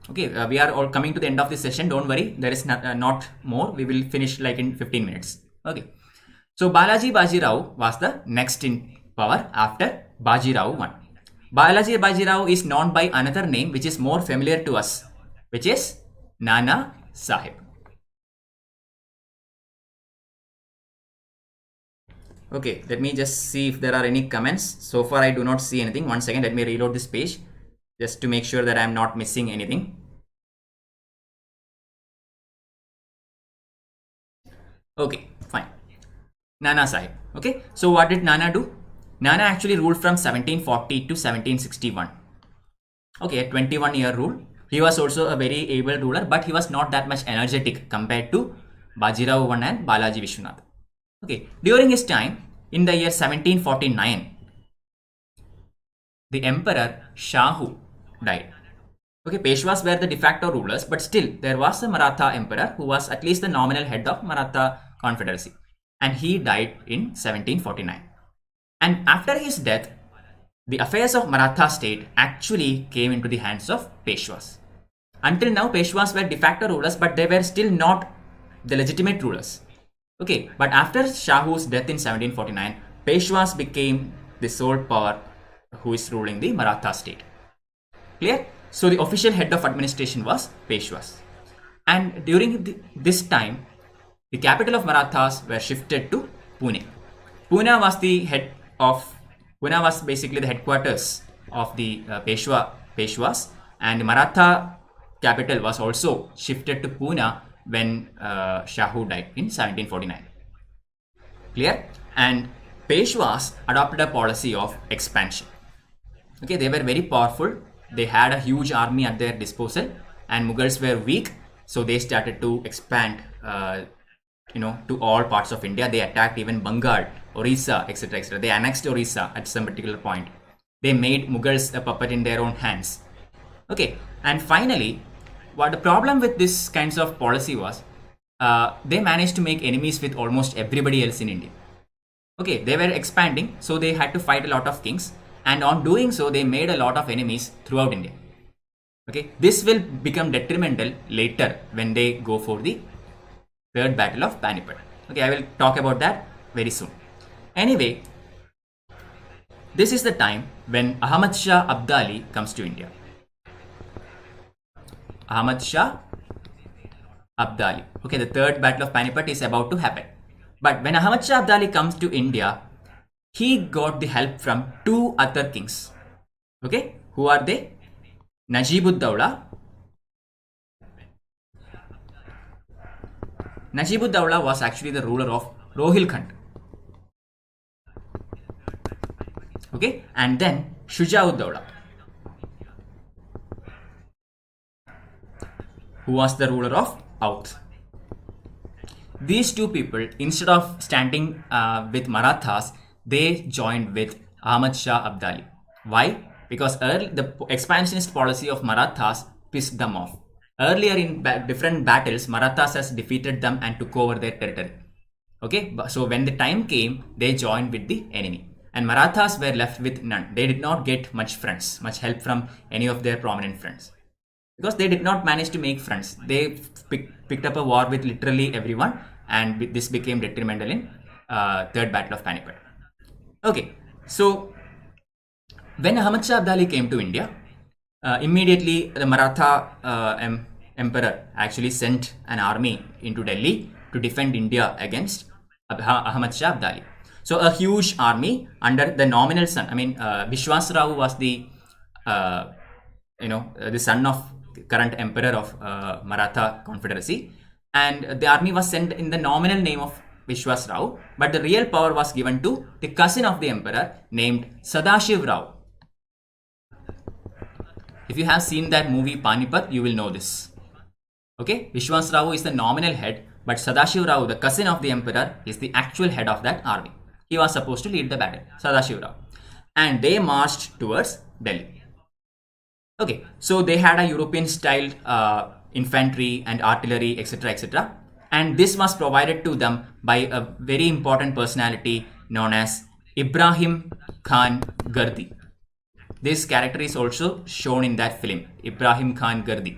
Okay, we are all coming to the end of this session. Don't worry, there is not more. We will finish like in 15 minutes. Okay, so Balaji Baji Rao was the next in power after Baji Rao I. Balaji Baji Rao is known by another name which is more familiar to us, which is Nana Sahib. Okay, let me just see if there are any comments. So far I do not see anything. One second, let me reload this page just to make sure that I am not missing anything. Okay, fine. Nana Sahib. Okay, so what did Nana do? Nana actually ruled from 1740 to 1761. Okay, a 21-year rule. He was also a very able ruler, but he was not that much energetic compared to Bajirao I and Balaji Vishwanath. Okay, during his time, in the year 1749, the Emperor Shahu died. Okay, Peshwas were the de facto rulers, but still there was a Maratha emperor who was at least the nominal head of Maratha Confederacy, and he died in 1749. And after his death, the affairs of Maratha state actually came into the hands of Peshwas. Until now, Peshwas were de facto rulers, but they were still not the legitimate rulers. Okay, but after Shahu's death in 1749, Peshwas became the sole power who is ruling the Maratha state. Clear? So the official head of administration was Peshwas. And during this time, the capital of Marathas were shifted to Pune. Pune was basically the headquarters of the Peshwas, and Maratha capital was also shifted to Pune when Shahu died in 1749. Clear? And Peshwas adopted a policy of expansion. Okay, they were very powerful. They had a huge army at their disposal, and Mughals were weak, so they started to expand, to all parts of India. They attacked even Bengal, Orissa, etc., etc. They annexed Orissa at some particular point. They made Mughals a puppet in their own hands. Okay, and finally, what the problem with this kinds of policy was, they managed to make enemies with almost everybody else in India. Okay, they were expanding, so they had to fight a lot of kings. And on doing so, they made a lot of enemies throughout India. Okay, this will become detrimental later when they go for the Third Battle of Panipat. Okay, I will talk about that very soon. Anyway, this is the time when Ahmad Shah Abdali comes to India. Ahmad Shah Abdali. Okay, the Third Battle of Panipat is about to happen. But when Ahmad Shah Abdali comes to India, he got the help from two other kings. Okay, who are they? Najib-ud-Dawla. Najib-ud-Dawla was actually the ruler of Rohilkhand. Okay, and then Shuja-ud-Dawla, who was the ruler of Oudh. These two people, instead of standing with Marathas, they joined with Ahmad Shah Abdali. Why? Because the expansionist policy of Marathas pissed them off. Earlier in different battles, Marathas has defeated them and took over their territory. Okay, so when the time came, they joined with the enemy. And Marathas were left with none. They did not get much friends, much help from any of their prominent friends. Because they did not manage to make friends. They picked up a war with literally everyone, and this became detrimental in Third Battle of Panipat. Okay, so when Ahmad Shah Abdali came to India, immediately the Maratha emperor actually sent an army into Delhi to defend India against Ahmad Shah Abdali. So a huge army under the nominal son. I mean, Vishwas Rao was the son of current emperor of Maratha Confederacy, and the army was sent in the nominal name of Vishwas Rao, but the real power was given to the cousin of the emperor named Sadashiv Rao. If you have seen that movie Panipat, you will know this. Okay, Vishwas Rao is the nominal head, but Sadashiv Rao, the cousin of the emperor, is the actual head of that army. He was supposed to lead the battle, Sadashiv Rao. And they marched towards Delhi. Okay, so they had a European styled infantry and artillery, etc., etc. And this was provided to them by a very important personality known as Ibrahim Khan Gardi. This character is also shown in that film, Ibrahim Khan Gardi.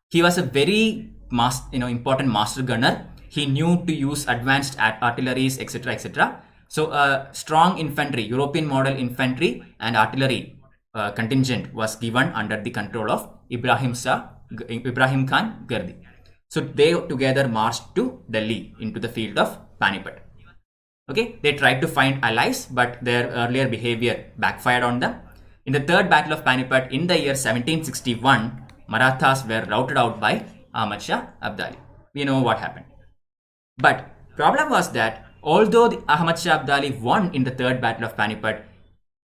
He was a very important master gunner. He knew to use advanced artilleries, etc., etc. So a strong infantry, European model infantry and artillery contingent was given under the control of Ibrahim Khan Gardi. So they together marched to Delhi into the field of Panipat. Okay, they tried to find allies, but their earlier behavior backfired on them. In the Third Battle of Panipat in the year 1761, Marathas were routed out by Ahmad Shah Abdali. We know what happened. But problem was that although Ahmad Shah Abdali won in the Third Battle of Panipat,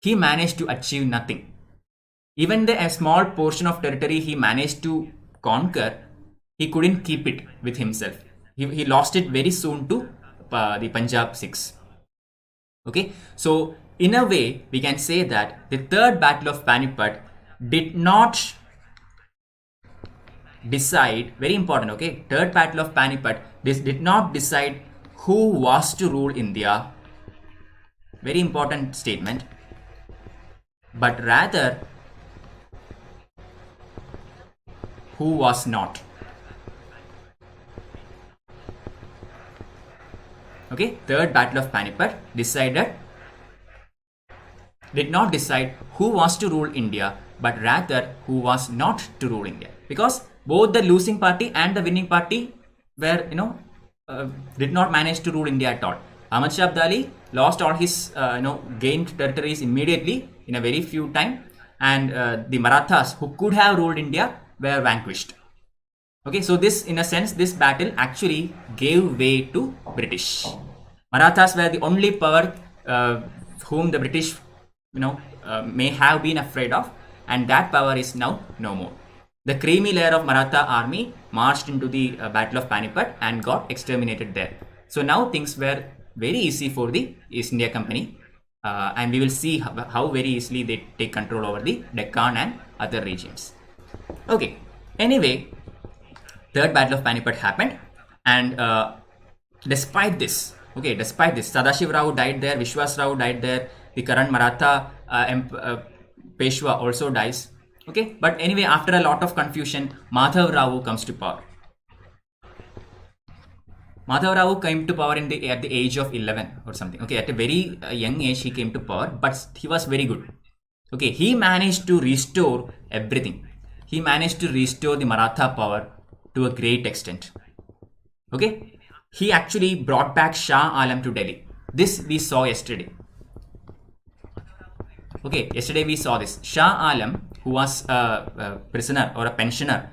he managed to achieve nothing. Even a small portion of territory he managed to conquer, he couldn't keep it with himself. He lost it very soon to the Punjab Sikhs. Okay, so in a way, we can say that the third battle of Panipat did not decide, very important, okay, third battle of Panipat, this did not decide who was to rule India, very important statement, but rather who was not. Okay, third battle of Panipat did not decide who was to rule India, but rather who was not to rule India, because both the losing party and the winning party were, did not manage to rule India at all. Ahmad Shah Abdali lost all his, gained territories immediately in a very few time, and the Marathas who could have ruled India were vanquished. Okay, so this, in a sense, this battle actually gave way to British. Marathas were the only power whom the British, may have been afraid of, and that power is now no more. The creamy layer of Maratha army marched into the Battle of Panipat and got exterminated there. So now things were very easy for the East India Company, and we will see how very easily they take control over the Deccan and other regions. Okay, anyway, third Battle of Panipat happened, and despite this, Sadashiv Rao died there, Vishwas Rao died there, the current Maratha Peshwa also dies. Okay, but anyway, after a lot of confusion, Madhav Rao comes to power. Madhav Rao came to power at the age of 11 or something. Okay, at a very young age he came to power, but he was very good. Okay, he managed to restore everything. He managed to restore the Maratha power to a great extent. Okay, he actually brought back Shah Alam to Delhi. This we saw yesterday. Okay, yesterday we saw this. Shah Alam, who was a prisoner or a pensioner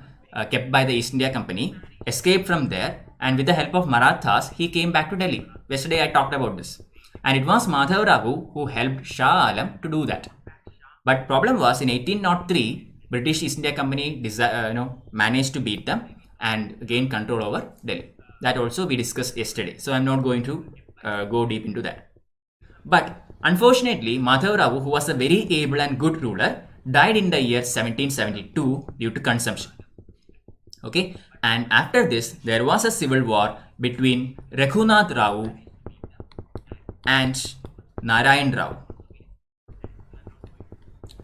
kept by the East India Company, escaped from there, and with the help of Marathas, he came back to Delhi. Yesterday I talked about this. And it was Madhav Rao who helped Shah Alam to do that. But problem was, in 1803, British East India Company managed to beat them and gain control over Delhi. That also we discussed yesterday. So I'm not going to go deep into that. But unfortunately, Madhav Rao, who was a very able and good ruler, died in the year 1772 due to consumption. Okay, and after this, there was a civil war between Raghunath Rao and Narayan Rao.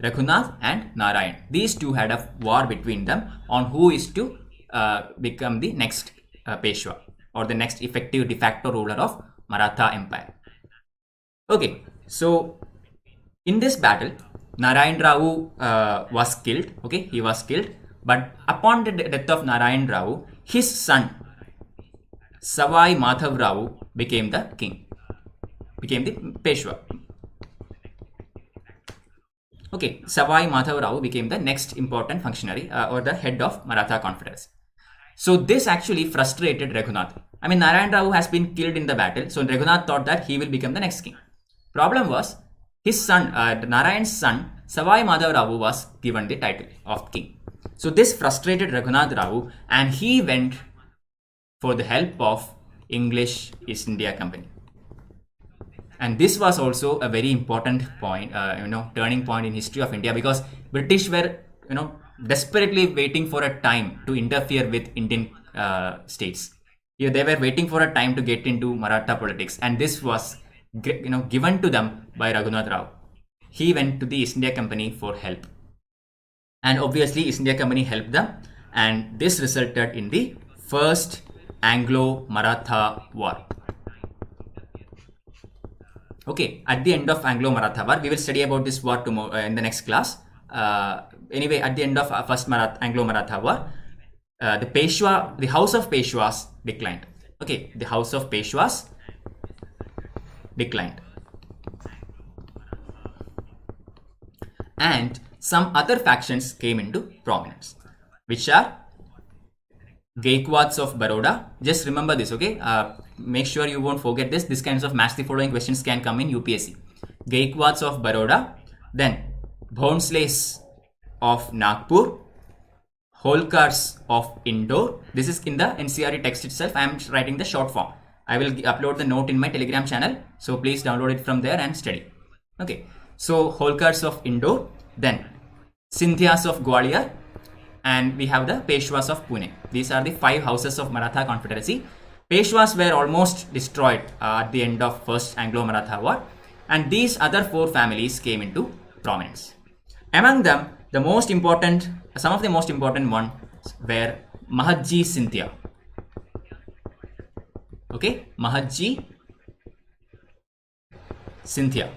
Raghunath and Narayan. These two had a war between them on who is to become the next Peshwa or the next effective de facto ruler of Maratha Empire. Okay, so in this battle, Narayan Rao was killed. Okay, he was killed. But upon the death of Narayan Rao, his son Savai Madhav Rao became the king, became the Peshwa. Okay, Savai Madhav Rao became the next important functionary or the head of Maratha Confederacy. So this actually frustrated Raghunath. I mean, Narayan Rao has been killed in the battle, so Raghunath thought that he will become the next king. Problem was, his son, Narayan's son, Savai Madhav Rao was given the title of king. So this frustrated Raghunath Rao, and he went for the help of English East India Company. And this was also a very important point, turning point in history of India, because British were, desperately waiting for a time to interfere with Indian states. They were waiting for a time to get into Maratha politics, and this was given to them by Raghunath Rao. He went to the East India Company for help, and obviously East India Company helped them, and this resulted in the first Anglo-Maratha War. Okay, at the end of Anglo-Maratha War, we will study about this war tomorrow in the next class. Anyway, at the end of first Anglo-Maratha War, the House of Peshwas declined. Okay, the House of Peshwas declined, and some other factions came into prominence, which are Gaikwads of Baroda. Just remember this, okay? Make sure you won't forget this. These kinds of match the following questions can come in UPSC. Gaikwads of Baroda, then Bhonsles of Nagpur, Holkars of Indore. This is in the NCERT text itself. I am writing the short form. I will upload the note in my Telegram channel. So please download it from there and study. Okay. So Holkars of Indore, then Scindias of Gwalior, and we have the Peshwas of Pune. These are the 5 houses of Maratha Confederacy. Peshwas were almost destroyed at the end of First Anglo-Maratha War, and these other 4 families came into prominence. Among them, some of the most important ones were Mahadji Scindia. Okay, Mahadji Scindia.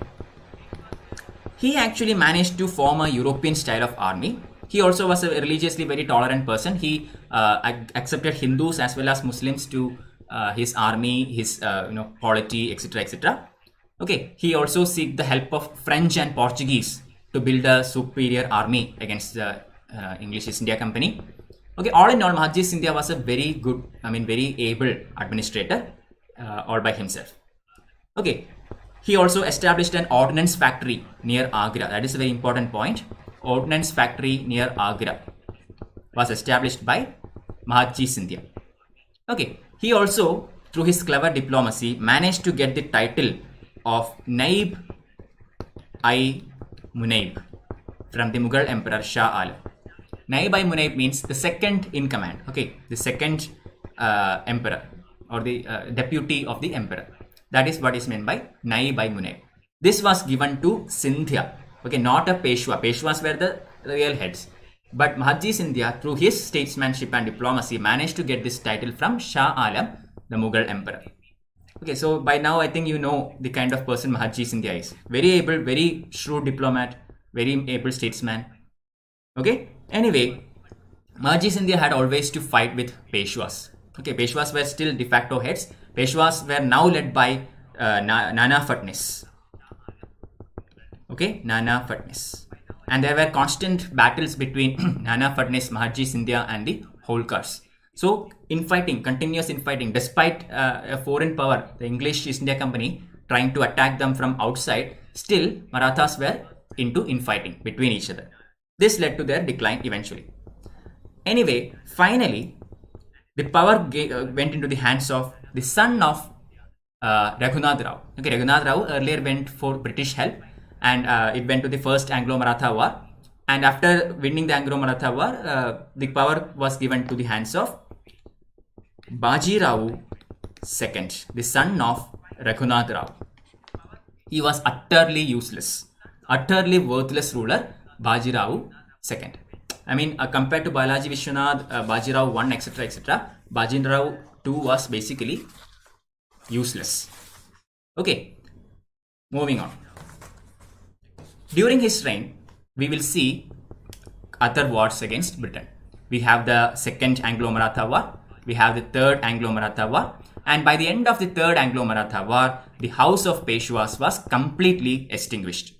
He actually managed to form a European style of army. He also was a religiously very tolerant person. He accepted Hindus as well as Muslims to his army, his polity, etc., etc. Okay, he also sought the help of French and Portuguese to build a superior army against the English East India Company. Okay, all in all, Mahadji Scindia was a very good, very able administrator all by himself. Okay, he also established an ordnance factory near Agra. That is a very important point. Ordnance factory near Agra was established by Mahadji Scindia. Okay, he also, through his clever diplomacy, managed to get the title of Naib-i-Munaib from the Mughal Emperor Shah Alam. Naib-i-Munaib means the second in command. Okay, the second emperor or the deputy of the emperor. That is what is meant by Naib-i-Munaib. This was given to Scindia. Okay, not a Peshwa. Peshwas were the real heads. But Mahadji Scindia, through his statesmanship and diplomacy, managed to get this title from Shah Alam, the Mughal emperor. Okay, so by now I think you know the kind of person Mahadji Scindia is. Very able, very shrewd diplomat, very able statesman. Okay, anyway, Mahadji Scindia had always to fight with Peshwas. Okay, Peshwas were still de facto heads. Peshwas were now led by Nana Fatnis. Okay, Nana Fatnis. And there were constant battles between Nana Fatnis, Mahadji Scindia and the Holkars. So, continuous infighting, despite a foreign power, the English East India Company, trying to attack them from outside, still Marathas were into infighting between each other. This led to their decline eventually. Anyway, finally, the power went into the hands of the son of Raghunath Rao. Okay, Raghunath Rao earlier went for British help, and it went to the First Anglo-Maratha War. And after winning the Anglo-Maratha War, the power was given to the hands of Baji Rao II, the son of Raghunath Rao. He was utterly useless, utterly worthless ruler, Baji Rao II. Compared to Balaji Vishwanath, Baji Rao I, etc., etc., Baji Rao II was basically useless. Okay, moving on. During his reign, we will see other wars against Britain. We have the Second Anglo-Maratha War, we have the Third Anglo-Maratha War, and by the end of the Third Anglo-Maratha War, the House of Peshwas was completely extinguished.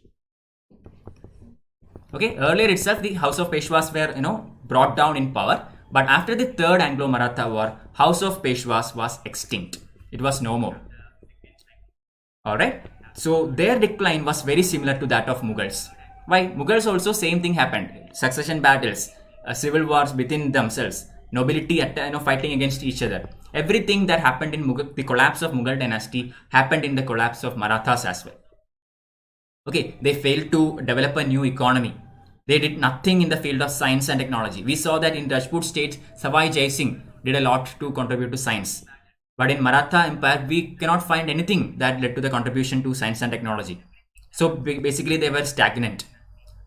Okay, earlier itself the House of Peshwas were brought down in power, but after the Third Anglo-Maratha War, House of Peshwas was extinct. It was no more. Alright, so their decline was very similar to that of Mughals. Why? Mughals also same thing happened. Succession battles, civil wars within themselves, nobility fighting against each other. Everything that happened in the collapse of Mughal dynasty happened in the collapse of Marathas as well. Okay, they failed to develop a new economy. They did nothing in the field of science and technology. We saw that in Rajput states, Savai Jai Singh did a lot to contribute to science. But in Maratha Empire, we cannot find anything that led to the contribution to science and technology. So basically they were stagnant.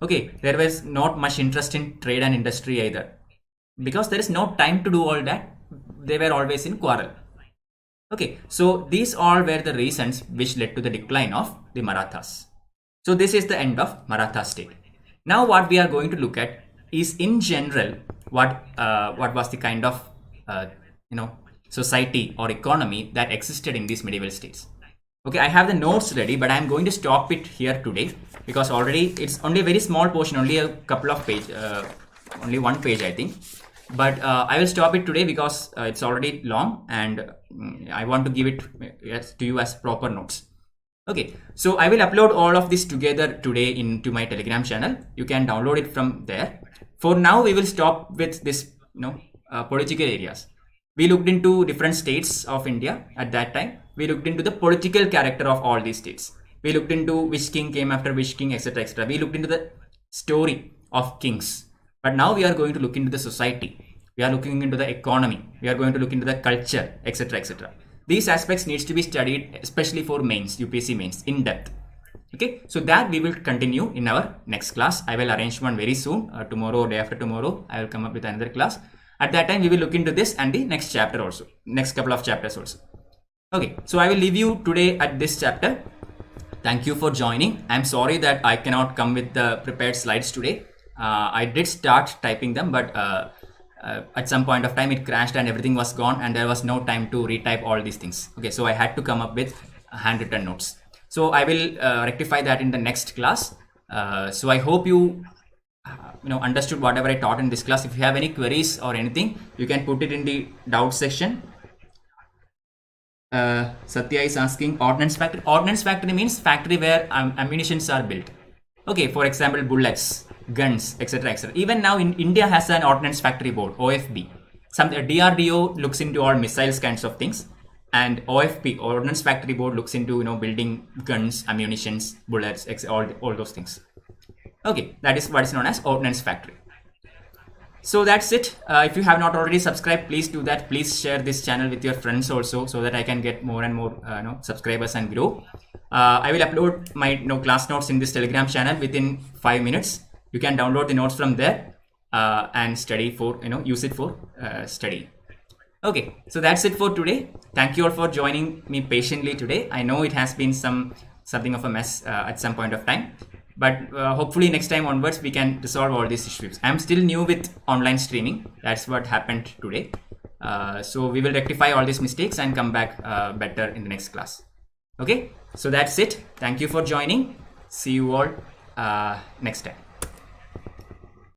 Okay, there was not much interest in trade and industry either. Because there is no time to do all that, they were always in quarrel. Okay, so these all were the reasons which led to the decline of the Marathas. So this is the end of Maratha state. Now what we are going to look at is in general what was the kind of society or economy that existed in these medieval states. Okay, I have the notes ready, but I am going to stop it here today because already it's only a very small portion, only a couple of pages, only one page I think. But I will stop it today because it's already long and I want to give it to you as proper notes. Okay, so I will upload all of this together today into my Telegram channel. You can download it from there For now, we will stop with this, political areas. We looked into different states of India at that time. We looked into the political character of all these states. We looked into which king came after which king, etc., etc. We looked into the story of kings. But now we are going to look into the society. We are looking into the economy. We are going to look into the culture, etc., etc. These aspects needs to be studied, especially for mains, UPSC mains, in depth. Okay, so that we will continue in our next class. I will arrange one very soon, tomorrow or day after tomorrow. I will come up with another class. At that time, we will look into this and the next chapter also, next couple of chapters also. Okay, so I will leave you today at this chapter. Thank you for joining. I'm sorry that I cannot come with the prepared slides today. I did start typing them, but at some point of time it crashed and everything was gone and there was no time to retype all these things. Okay, so I had to come up with handwritten notes. So I will rectify that in the next class. So I hope you understood whatever I taught in this class. If you have any queries or anything, you can put it in the doubt section. Satya is asking ordnance factory. Ordnance factory means factory where ammunitions are built. Okay, for example, bullets, guns, etc., etc. Even now in India has an ordnance factory board, OFB. Some DRDO looks into all missiles kinds of things. And OFB, Ordnance Factory Board, looks into building guns, ammunitions, bullets, all those things. Okay, that is what is known as Ordnance Factory. So that's it. If you have not already subscribed, please do that. Please share this channel with your friends also, so that I can get more and more subscribers and grow. I will upload my class notes in this Telegram channel within 5 minutes. You can download the notes from there and study for use it for study. Okay, so that's it for today. Thank you all for joining me patiently today. I know it has been something of a mess at some point of time, but hopefully next time onwards we can resolve all these issues. I'm still new with online streaming. That's what happened today. So we will rectify all these mistakes and come back better in the next class. Okay, so that's it. Thank you for joining. See you all next time.